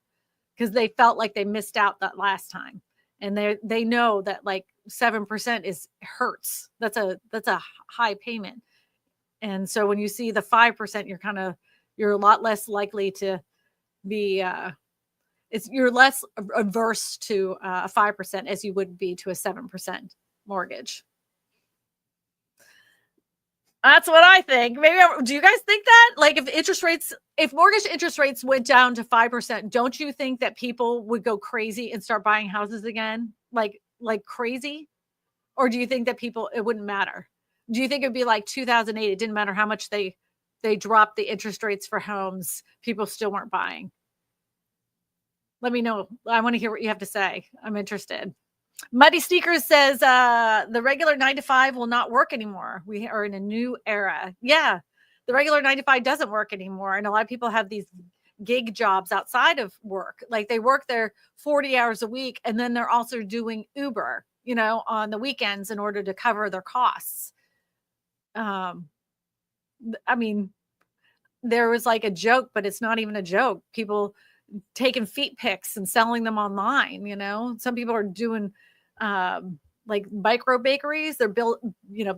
Speaker 1: because they felt like they missed out that last time. And they know that like 7% hurts. That's a high payment. And so when you see the 5%, you're a lot less likely to be, you're less averse to a 5% as you would be to a 7% mortgage. That's what I think. Do you guys think that? Like if mortgage interest rates went down to 5%, don't you think that people would go crazy and start buying houses again? Like crazy? Or do you think that it wouldn't matter? Do you think it'd be like 2008? It didn't matter how much they dropped the interest rates for homes. People still weren't buying. Let me know. I want to hear what you have to say. I'm interested. Muddy Sneakers says the regular 9 to 5 will not work anymore. We are in a new era. Yeah, the regular 9 to 5 doesn't work anymore. And a lot of people have these gig jobs outside of work. Like they work there 40 hours a week, and then they're also doing Uber, on the weekends in order to cover their costs. There was like a joke, but it's not even a joke. People taking feet pics and selling them online. Some people are doing like micro bakeries. They're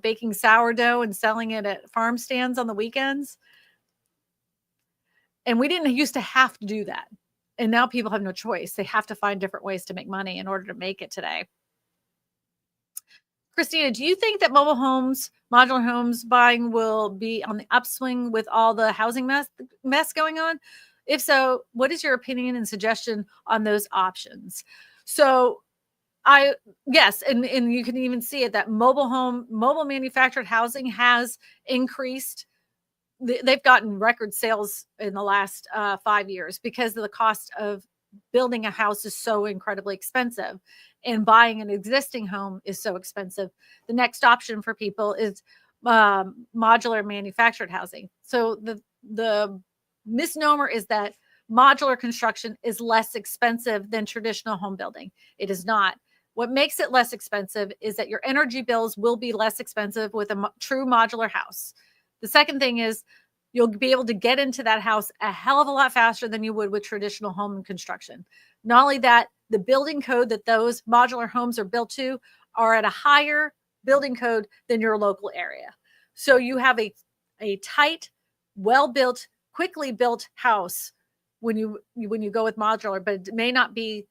Speaker 1: baking sourdough and selling it at farm stands on the weekends. And we didn't used to have to do that. And now people have no choice. They have to find different ways to make money in order to make it today. Kristina, do you think that modular homes buying will be on the upswing with all the housing mess going on? If so, what is your opinion and suggestion on those options? So yes, and you can even see it that mobile manufactured housing has increased. They've gotten record sales in the last 5 years because of the cost of building a house is so incredibly expensive, and buying an existing home is so expensive. The next option for people is modular manufactured housing. So the misnomer is that modular construction is less expensive than traditional home building. It is not. What makes it less expensive is that your energy bills will be less expensive with a true modular house. The second thing is you'll be able to get into that house a hell of a lot faster than you would with traditional home construction. Not only that, the building code that those modular homes are built to are at a higher building code than your local area. So you have a tight, well-built, quickly built house when you go with modular, but it may not be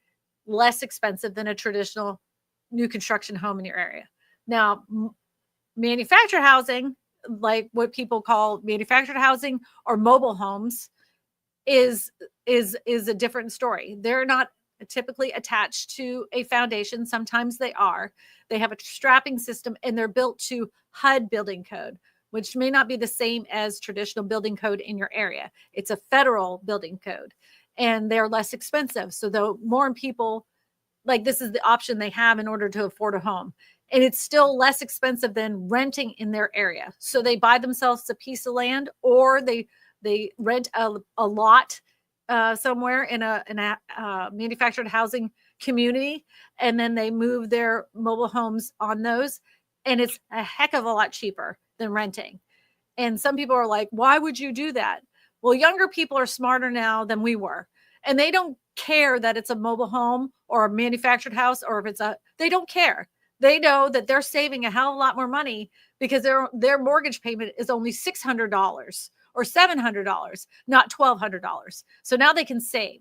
Speaker 1: less expensive than a traditional new construction home in your area. Now, manufactured housing, like what people call manufactured housing or mobile homes, is a different story. They're not typically attached to a foundation. Sometimes they are. They have a strapping system, and they're built to HUD building code, which may not be the same as traditional building code in your area. It's a federal building code, and they're less expensive. So though more people, like, this is the option they have in order to afford a home. and it's still less expensive than renting in their area. So they buy themselves a piece of land, or they rent a lot somewhere in a manufactured housing community, and then they move their mobile homes on those, and it's a heck of a lot cheaper than renting. And some people are like, why would you do that? Well, younger people are smarter now than we were, and they don't care that it's a mobile home or a manufactured house, or if it's they don't care. They know that they're saving a hell of a lot more money because their mortgage payment is only $600 or $700, not $1,200. So now they can save.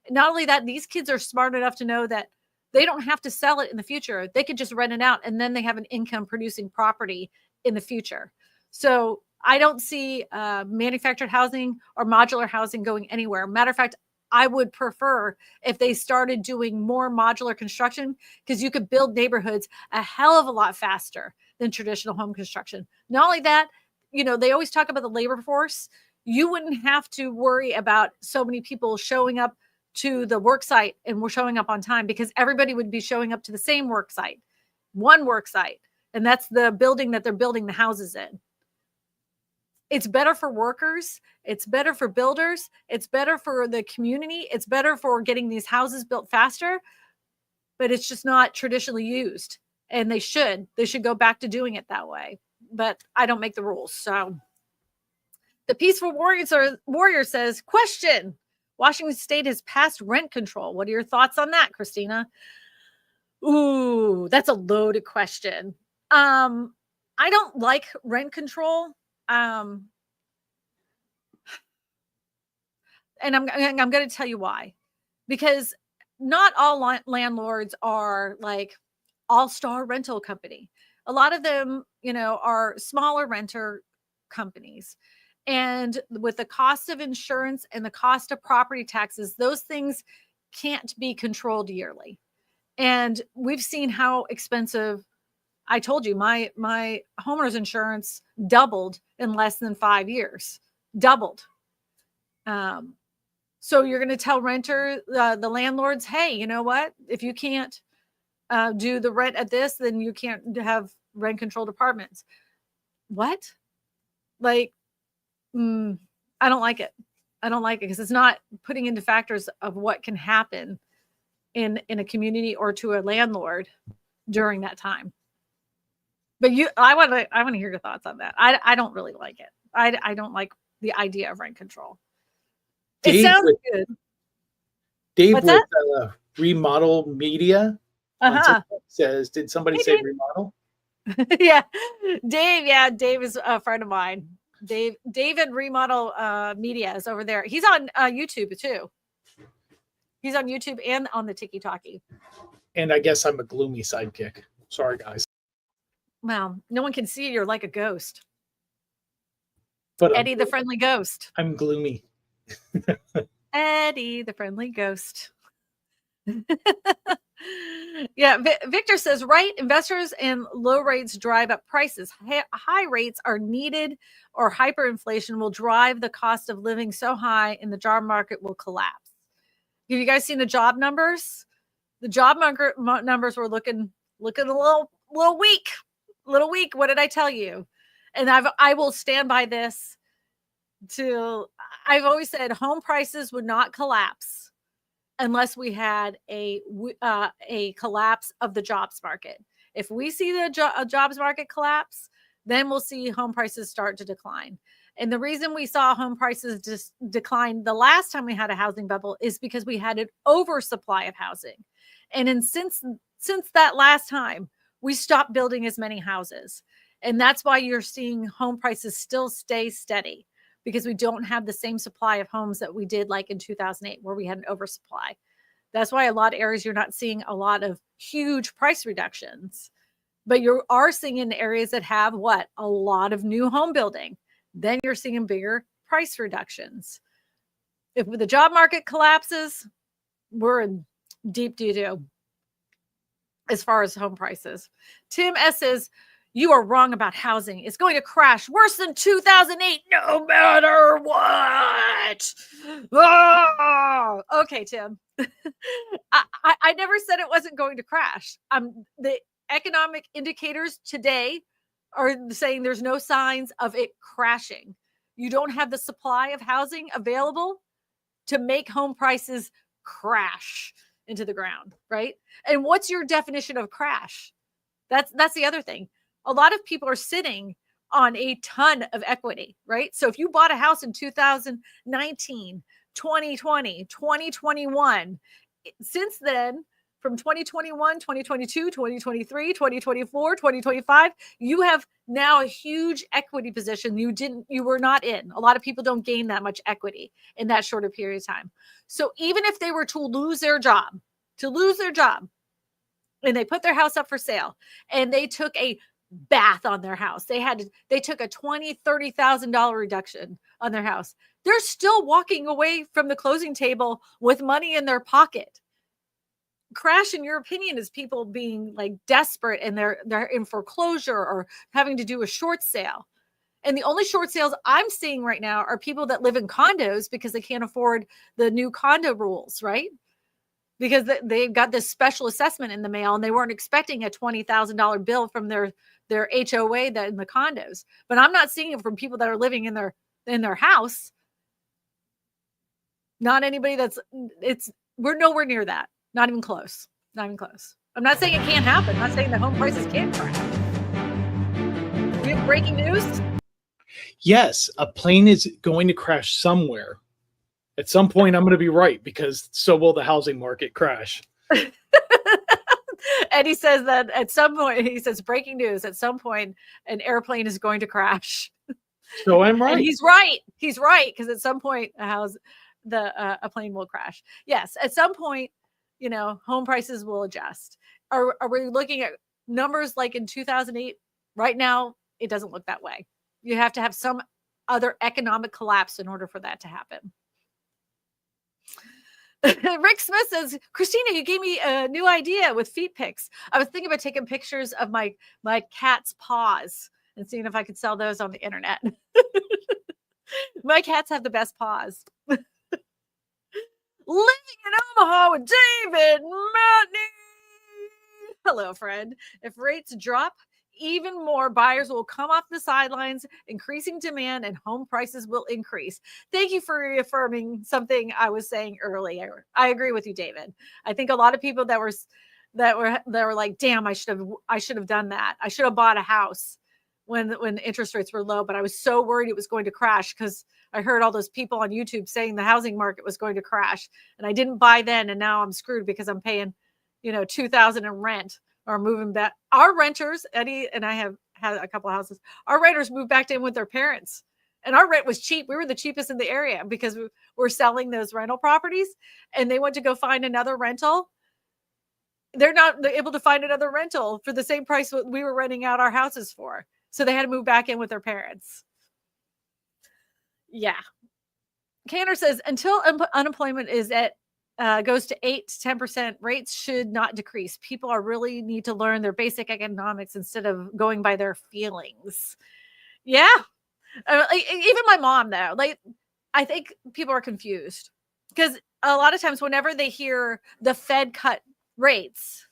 Speaker 1: Not only that, these kids are smart enough to know that they don't have to sell it in the future. They could just rent it out, and then they have an income producing property in the future. So I don't see manufactured housing or modular housing going anywhere. Matter of fact, I would prefer if they started doing more modular construction, because you could build neighborhoods a hell of a lot faster than traditional home construction. Not only that, they always talk about the labor force. You wouldn't have to worry about so many people showing up to the work site and we're showing up on time, because everybody would be showing up to the same work site, one work site. And that's the building that they're building the houses in. It's better for workers. It's better for builders. It's better for the community. It's better for getting these houses built faster, but it's just not traditionally used. And they should go back to doing it that way. But I don't make the rules. So the Peaceful Warrior says, question, Washington State has passed rent control. What are your thoughts on that, Kristina? Ooh, that's a loaded question. I don't like rent control. And I'm going to tell you why. Because not all landlords are like all-star rental company. A lot of them, are smaller renter companies. And with the cost of insurance and the cost of property taxes, those things can't be controlled yearly. And we've seen how expensive, I told you, my homeowner's insurance doubled in less than 5 years. Doubled. So you're going to tell the landlords, hey, you know what? If you can't do the rent at this, then you can't have rent controlled apartments. What? Like, I don't like it. I don't like it because it's not putting into factors of what can happen in a community or to a landlord during that time. But I want to hear your thoughts on that. I don't really like it. I don't like the idea of rent control. It sounds good.
Speaker 2: Dave
Speaker 1: What's
Speaker 2: with
Speaker 1: that?
Speaker 2: Remodel Media says, did somebody say Dave? Remodel?
Speaker 1: Yeah, Dave. Yeah, Dave is a friend of mine. David Remodel Media is over there. He's on YouTube too. He's on YouTube and on the Tiki Talkie.
Speaker 2: And I guess I'm a gloomy sidekick. Sorry, guys.
Speaker 1: Well, no one can see you. You're like a ghost.
Speaker 2: But
Speaker 1: Eddie the friendly ghost.
Speaker 2: I'm gloomy.
Speaker 1: Eddie the friendly ghost. Yeah, Victor says, right, investors and low rates drive up prices. High rates are needed, or hyperinflation will drive the cost of living so high and the job market will collapse. Have you guys seen the job numbers? The job numbers were looking a little weak. What did I tell you? And I will stand by this. I've always said home prices would not collapse unless we had a collapse of the jobs market. If we see the jobs market collapse, then we'll see home prices start to decline. And the reason we saw home prices just decline the last time we had a housing bubble is because we had an oversupply of housing. And since that last time, we stopped building as many houses. And that's why you're seeing home prices still stay steady, because we don't have the same supply of homes that we did like in 2008, where we had an oversupply. That's why a lot of areas you're not seeing a lot of huge price reductions, but you are seeing in areas that have a lot of new home building. Then you're seeing bigger price reductions. If the job market collapses, we're in deep doo-doo as far as home prices. Tim S says, you are wrong about housing. It's going to crash worse than 2008, no matter what. Oh! Okay, Tim. I never said it wasn't going to crash. economic indicators today are saying there's no signs of it crashing. You don't have the supply of housing available to make home prices crash into the ground, right? And what's your definition of crash? That's the other thing. A lot of people are sitting on a ton of equity, right? So if you bought a house in 2019, 2020, 2021, since then, from 2021, 2022, 2023, 2024, 2025, you have now a huge equity position you were not in. A lot of people don't gain that much equity in that shorter period of time. So even if they were to lose their job, and they put their house up for sale and they took a bath on their house, they took a $20,000-$30,000 reduction on their house, they're still walking away from the closing table with money in their pocket. Crash, in your opinion, is people being like desperate and they're in foreclosure or having to do a short sale. And the only short sales I'm seeing right now are people that live in condos because they can't afford the new condo rules, right? Because they got this special assessment in the mail and they weren't expecting a $20,000 bill from their HOA that in the condos. But I'm not seeing it from people that are living in their house. Not anybody we're nowhere near that. Not even close. Not even close. I'm not saying it can't happen. I'm not saying that home prices can't crash. We have breaking news.
Speaker 2: Yes, a plane is going to crash somewhere. At some point, I'm going to be right because so will the housing market crash.
Speaker 1: And he says that at some point, he says, breaking news, at some point, an airplane is going to crash.
Speaker 2: So I'm right.
Speaker 1: And he's right. He's right. Because at some point, a plane will crash. Yes. At some point, home prices will adjust. Are we looking at numbers like in 2008? Right now, it doesn't look that way. You have to have some other economic collapse in order for that to happen. Rick Smith says, Kristina, you gave me a new idea with feet pics. I was thinking about taking pictures of my cat's paws and seeing if I could sell those on the internet. My cats have the best paws. Living in Omaha with David Matney. Hello, friend. If rates drop, even more buyers will come off the sidelines, increasing demand, and home prices will increase. Thank you for reaffirming something I was saying earlier. I agree with you, David. I think a lot of people that were like, damn, I should have done that. I should have bought a house when interest rates were low, but I was so worried it was going to crash because I heard all those people on YouTube saying the housing market was going to crash, and I didn't buy then, and now I'm screwed because I'm paying, $2,000 in rent. Or moving back. Our renters, Eddie and I have had a couple of houses. Our renters moved back in with their parents, and our rent was cheap. We were the cheapest in the area because we're selling those rental properties, and they went to go find another rental. They're not able to find another rental for the same price what we were renting out our houses for. So they had to move back in with their parents. Yeah. Canner says, until unemployment is goes to 8 to 10%, rates should not decrease. People really need to learn their basic economics instead of going by their feelings. Yeah. Even my mom, though, I think people are confused because a lot of times whenever they hear the Fed cut rates,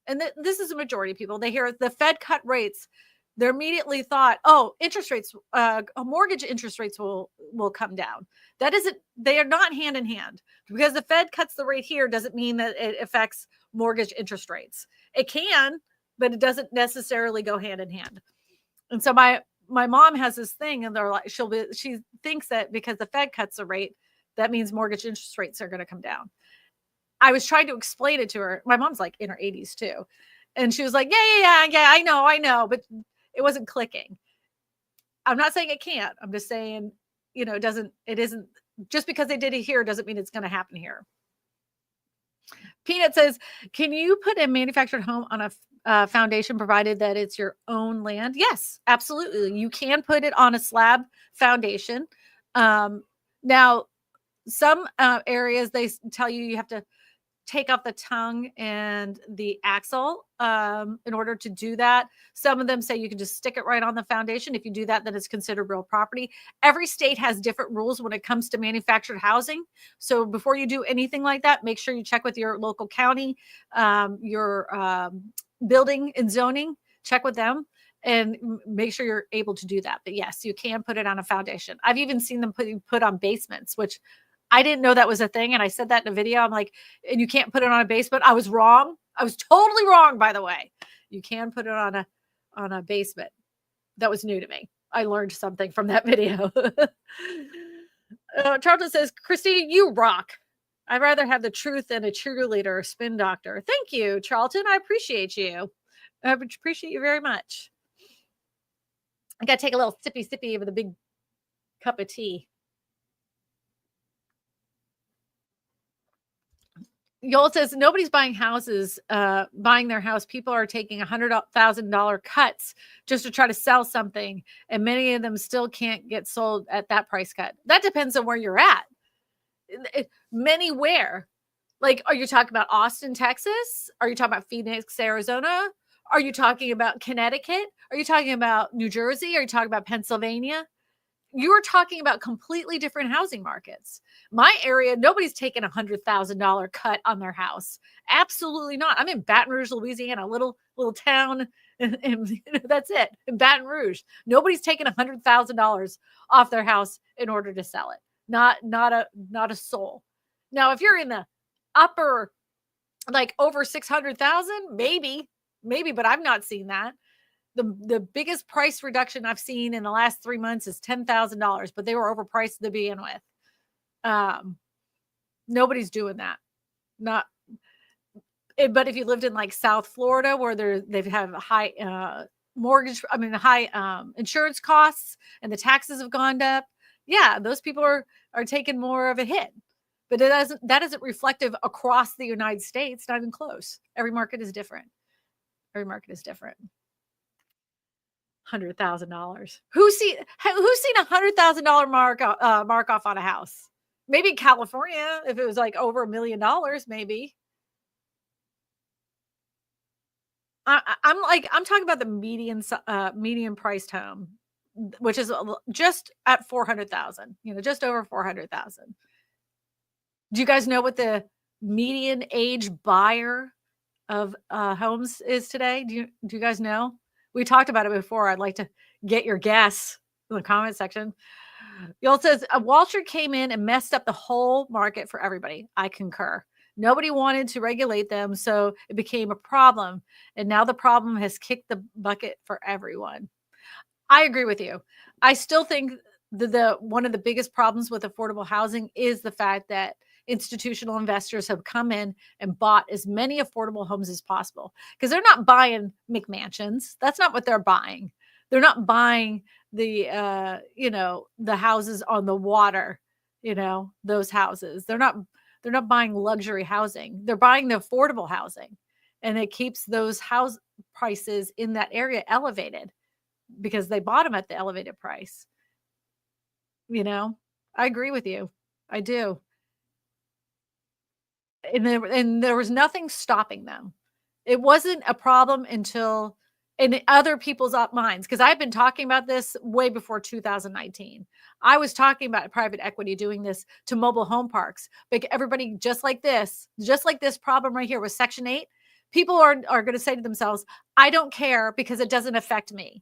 Speaker 1: and this is a majority of people, they hear the Fed cut rates, they're immediately thought, interest rates, mortgage interest rates will come down. That isn't, they are not hand in hand. Because the Fed cuts the rate here doesn't mean that it affects mortgage interest rates. It can, but it doesn't necessarily go hand in hand. And so my mom has this thing, and they're like, she thinks that because the Fed cuts the rate, that means mortgage interest rates are going to come down. I was trying to explain it to her. My mom's like in her 80s too. And she was like, yeah, I know, but it wasn't clicking. I'm not saying it can't. I'm just saying, it isn't just because they did it here doesn't mean it's going to happen here. Peanut says, can you put a manufactured home on a foundation provided that it's your own land? Yes, absolutely. You can put it on a slab foundation. Now, some areas, they tell you have to take off the tongue and the axle in order to do that. Some of them say you can just stick it right on the foundation. If you do that, then it's considered real property. Every state has different rules when it comes to manufactured housing. So before you do anything like that, make sure you check with your local county, your building and zoning, check with them and make sure you're able to do that. But yes, you can put it on a foundation. I've even seen them put on basements, which I didn't know that was a thing. And I said that in a video. I'm like, and you can't put it on a basement. I was wrong. I was totally wrong, by the way. You can put it on a basement. That was new to me. I learned something from that video. Charlton says, Kristina, you rock. I'd rather have the truth than a cheerleader or spin doctor. Thank you, Charlton. I appreciate you. I appreciate you very much. I got to take a little sippy with a big cup of tea. Yoel says nobody's buying houses, buying their house. People are taking $100,000 cuts just to try to sell something, and many of them still can't get sold at that price cut. That depends on where you're at. Many where? Like, are you talking about Austin, Texas? Are you talking about Phoenix, Arizona? Are you talking about Connecticut? Are you talking about New Jersey? Are you talking about Pennsylvania? You're talking about completely different housing markets. My area, nobody's taking $100,000 cut on their house. Absolutely not. I'm in Baton Rouge, Louisiana, a little town, and that's it. In Baton Rouge, nobody's taking $100,000 off their house in order to sell it. Not a soul. Now, if you're in the upper, like over 600,000, maybe, but I've not seen that. The biggest price reduction I've seen in the last 3 months is $10,000, but they were overpriced to begin with. Nobody's doing that. But if you lived in like South Florida, where they have high high insurance costs and the taxes have gone up, yeah, those people are taking more of a hit. But that isn't reflective across the United States, not even close. Every market is different. $100,000. Who's seen $100,000 mark off on a house? Maybe California, if it was like over $1 million, maybe. I'm talking about the median priced home, which is just at 400,000. Just over 400,000. Do you guys know what the median age buyer of homes is today? Do you guys know? We talked about it before. I'd like to get your guess in the comment section. Yoel says, Wall Street came in and messed up the whole market for everybody. I concur. Nobody wanted to regulate them, so it became a problem. And now the problem has kicked the bucket for everyone. I agree with you. I still think the one of the biggest problems with affordable housing is the fact that institutional investors have come in and bought as many affordable homes as possible, because they're not buying McMansions. That's not what they're buying. They're not buying the houses on the water, those houses. They're not buying luxury housing. They're buying the affordable housing, and it keeps those house prices in that area elevated because they bought them at the elevated price. I agree with you. I do. And there was nothing stopping them. It wasn't a problem until in other people's minds, because I've been talking about this way before 2019. I was talking about private equity doing this to mobile home parks. But everybody, just like this problem right here with Section 8, people are going to say to themselves, I don't care because it doesn't affect me.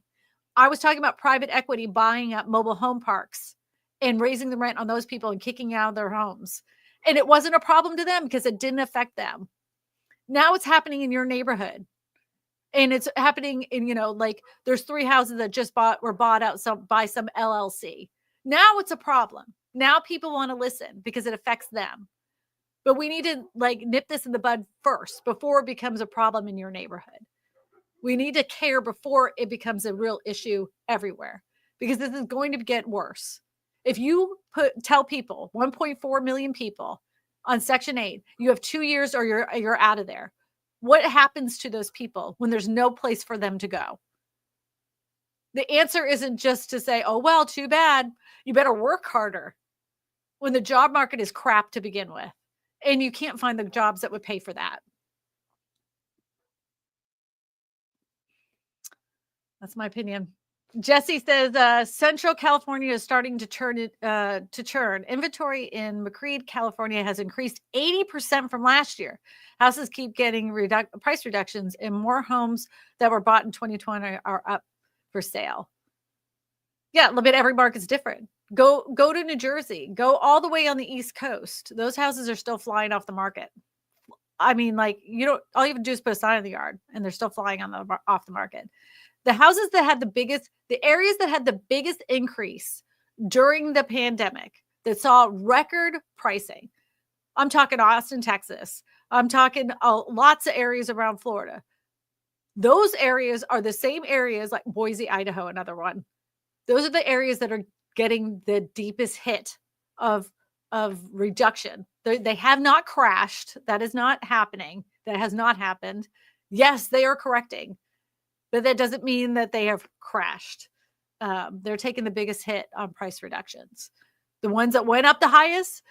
Speaker 1: I was talking about private equity buying up mobile home parks and raising the rent on those people and kicking out their homes. And it wasn't a problem to them because it didn't affect them. Now it's happening in your neighborhood. And it's happening in, like there's 3 houses that were bought out by some LLC. Now it's a problem. Now people want to listen because it affects them. But we need to nip this in the bud first before it becomes a problem in your neighborhood. We need to care before it becomes a real issue everywhere, because this is going to get worse. If you tell people, 1.4 million people on Section 8, you have 2 years or you're out of there. What happens to those people when there's no place for them to go? The answer isn't just to say, oh, well, too bad. You better work harder when the job market is crap to begin with, and you can't find the jobs that would pay for that. That's my opinion. Jesse says Central California is starting to churn. Inventory in McCreed, California has increased 80% from last year. Houses keep getting price reductions, and more homes that were bought in 2020 are up for sale. Yeah, but every market's different. Go to New Jersey. Go all the way on the East Coast. Those houses are still flying off the market. I mean, like, you don't, all you have to do is put a sign in the yard, and they're still flying off the market. The houses that had the areas that had the biggest increase during the pandemic that saw record pricing. I'm talking Austin, Texas. I'm talking lots of areas around Florida. Those areas are the same areas like Boise, Idaho, another one. Those are the areas that are getting the deepest hit of reduction. They have not crashed. That is not happening. That has not happened. Yes, they are correcting, but that doesn't mean that they have crashed. They're taking the biggest hit on price reductions. The ones that went up the highest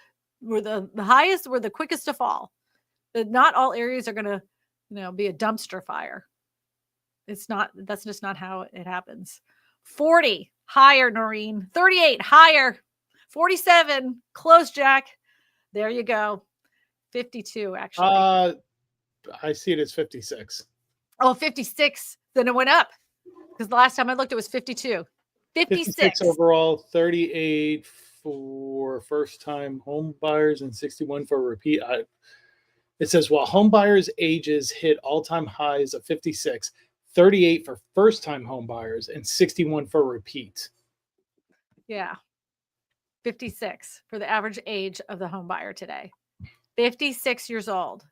Speaker 1: were the quickest to fall. But not all areas are going to, be a dumpster fire. That's just not how it happens. 40 higher, Noreen. 38 higher. 47 close, Jack. There you go. 52 actually.
Speaker 2: I see it as 56.
Speaker 1: Oh, 56. Then it went up because the last time I looked, it was 52. 56
Speaker 2: overall, 38 for first-time home buyers and 61 for repeat. It says while home buyers' ages hit all-time highs of 56, 38 for first-time home buyers and 61 for repeat.
Speaker 1: Yeah. 56 for the average age of the home buyer today. 56 years old.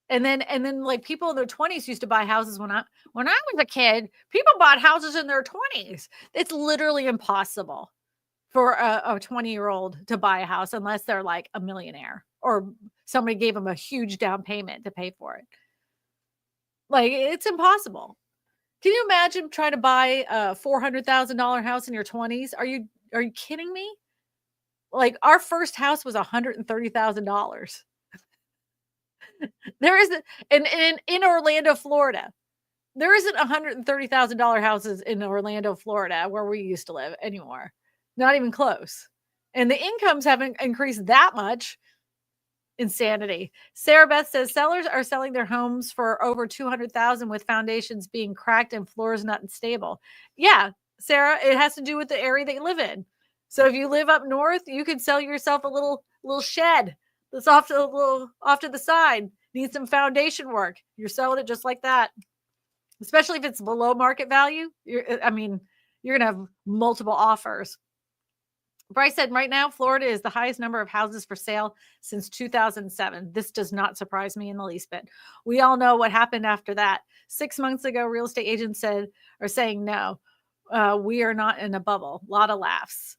Speaker 1: And then like people in their 20s used to buy houses when I was a kid. People bought houses in their 20s. It's literally impossible for a 20-year-old to buy a house unless they're like a millionaire or somebody gave them a huge down payment to pay for it. Like, it's impossible. Can you imagine trying to buy a $400,000 house in your 20s? Are you kidding me? Like, our first house was $130,000. There isn't in Orlando, Florida. There isn't $130,000 houses in Orlando, Florida, where we used to live anymore. Not even close. And the incomes haven't increased that much. Insanity. Sarah Beth says sellers are selling their homes for over $200,000 with foundations being cracked and floors not stable. Yeah, Sarah, it has to do with the area that you live in. So if you live up north, you could sell yourself a little shed that's off to the side. Needs some foundation work. You're selling it just like that. Especially if it's below market value. You're going to have multiple offers. Bryce said right now, Florida is the highest number of houses for sale since 2007. This does not surprise me in the least bit. We all know what happened after that. 6 months ago, real estate agents are saying no, we are not in a bubble. A lot of laughs.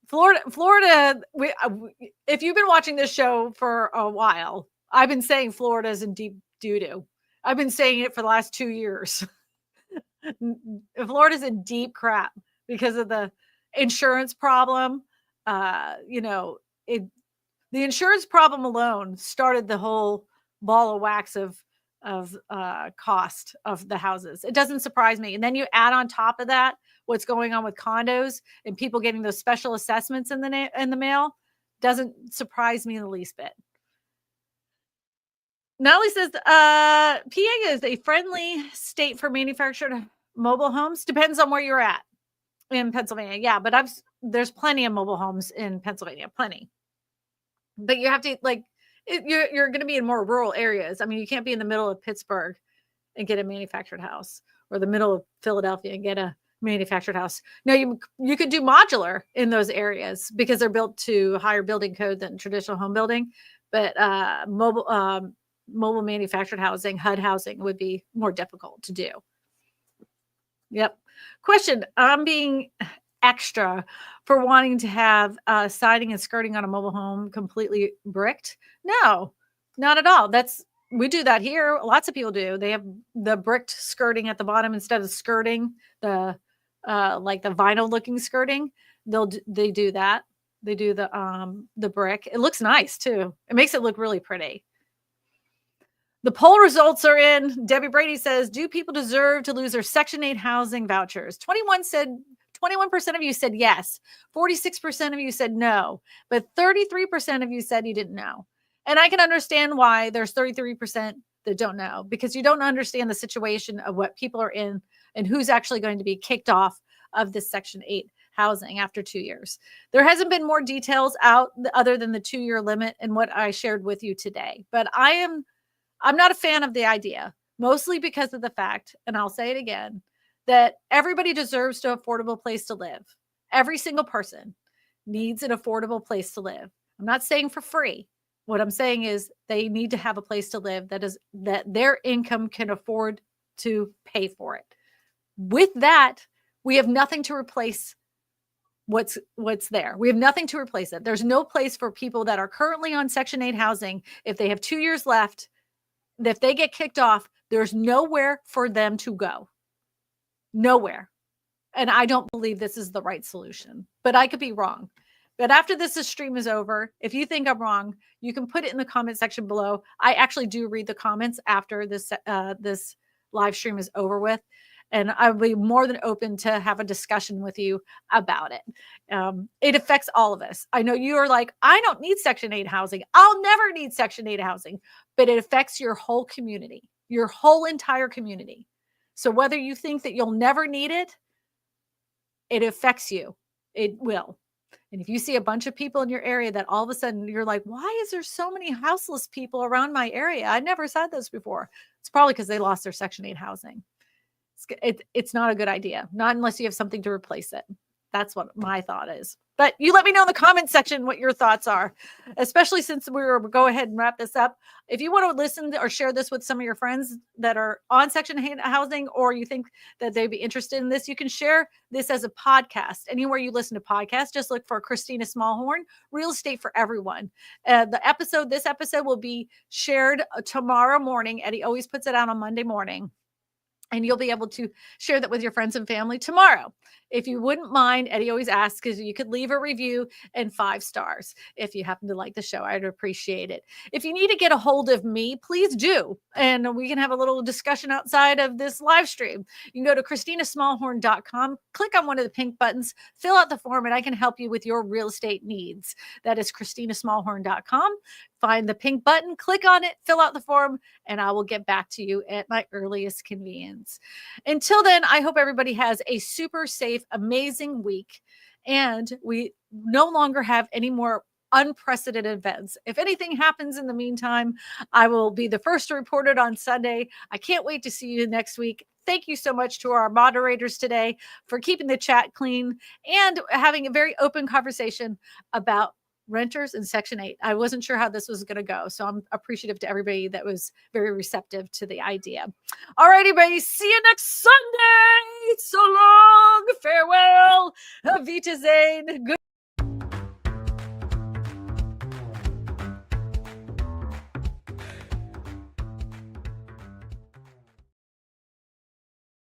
Speaker 1: Florida. If you've been watching this show for a while, I've been saying Florida is in deep doo-doo. I've been saying it for the last 2 years. Florida's in deep crap because of the insurance problem. The insurance problem alone started the whole ball of wax of cost of the houses. It doesn't surprise me. And then you add on top of that what's going on with condos and people getting those special assessments in the mail. Doesn't surprise me in the least bit. Natalie says, PA is a friendly state for manufactured mobile homes. Depends on where you're at in Pennsylvania. Yeah, but there's plenty of mobile homes in Pennsylvania, plenty. But you have to, you're going to be in more rural areas. I mean, you can't be in the middle of Pittsburgh and get a manufactured house, or the middle of Philadelphia and get a manufactured house. No, you could do modular in those areas because they're built to higher building code than traditional home building. But mobile manufactured housing, HUD housing, would be more difficult to do. Yep. Question. I'm being extra for wanting to have siding and skirting on a mobile home completely bricked. No, not at all. We do that here. Lots of people do. They have the bricked skirting at the bottom instead of skirting the like the vinyl looking skirting. They do that. They do the brick. It looks nice too. It makes it look really pretty. The poll results are in. Debbie Brady says, do people deserve to lose their Section 8 housing vouchers? 21% of you said yes. 46% of you said no. But 33% of you said you didn't know. And I can understand why there's 33% that don't know, because you don't understand the situation of what people are in and who's actually going to be kicked off of this Section 8 housing after 2 years. There hasn't been more details out other than the 2-year limit and what I shared with you today. But I'm not a fan of the idea, mostly because of the fact, and I'll say it again, that everybody deserves an affordable place to live. Every single person needs an affordable place to live. I'm not saying for free. What I'm saying is they need to have a place to live that their income can afford to pay for it. With that, we have nothing to replace what's there. We have nothing to replace it. There's no place for people that are currently on Section 8 housing. If they have 2 years left, if they get kicked off, there's nowhere for them to go. Nowhere. And I don't believe this is the right solution, but I could be wrong. But after this stream is over, if you think I'm wrong, you can put it in the comment section below. I actually do read the comments after this live stream is over with. And I'll be more than open to have a discussion with you about it. It affects all of us. I know you are like, I don't need Section 8 housing. I'll never need Section 8 housing. But it affects your whole community, your whole entire community. So whether you think that you'll never need it, it affects you. It will. And if you see a bunch of people in your area that all of a sudden you're like, why is there so many houseless people around my area? I never said this before. It's probably because they lost their Section 8 housing. It's not a good idea, not unless you have something to replace it. That's what my thought is. But you let me know in the comment section what your thoughts are, especially since we'll go ahead and wrap this up. If you want to listen or share this with some of your friends that are on Section 8 housing, or you think that they'd be interested in this, you can share this as a podcast. Anywhere you listen to podcasts, just look for Kristina Smallhorn, Real Estate for Everyone. This episode will be shared tomorrow morning. Eddie always puts it out on Monday morning. And you'll be able to share that with your friends and family tomorrow. If you wouldn't mind, Eddie always asks if you could leave a review and 5 stars. If you happen to like the show, I'd appreciate it. If you need to get a hold of me, please do. And we can have a little discussion outside of this live stream. You can go to KristinaSmallhorn.com, click on one of the pink buttons, fill out the form, and I can help you with your real estate needs. That is KristinaSmallhorn.com. Find the pink button, click on it, fill out the form, and I will get back to you at my earliest convenience. Until then, I hope everybody has a super safe, amazing week. And we no longer have any more unprecedented events. If anything happens in the meantime, I will be the first to report it on Sunday. I can't wait to see you next week. Thank you so much to our moderators today for keeping the chat clean and having a very open conversation about renters in Section 8. I wasn't sure how this was going to go. So I'm appreciative to everybody that was very receptive to the idea. All right, everybody. See you next Sunday. So long. Farewell. Auf Wiedersehen. Good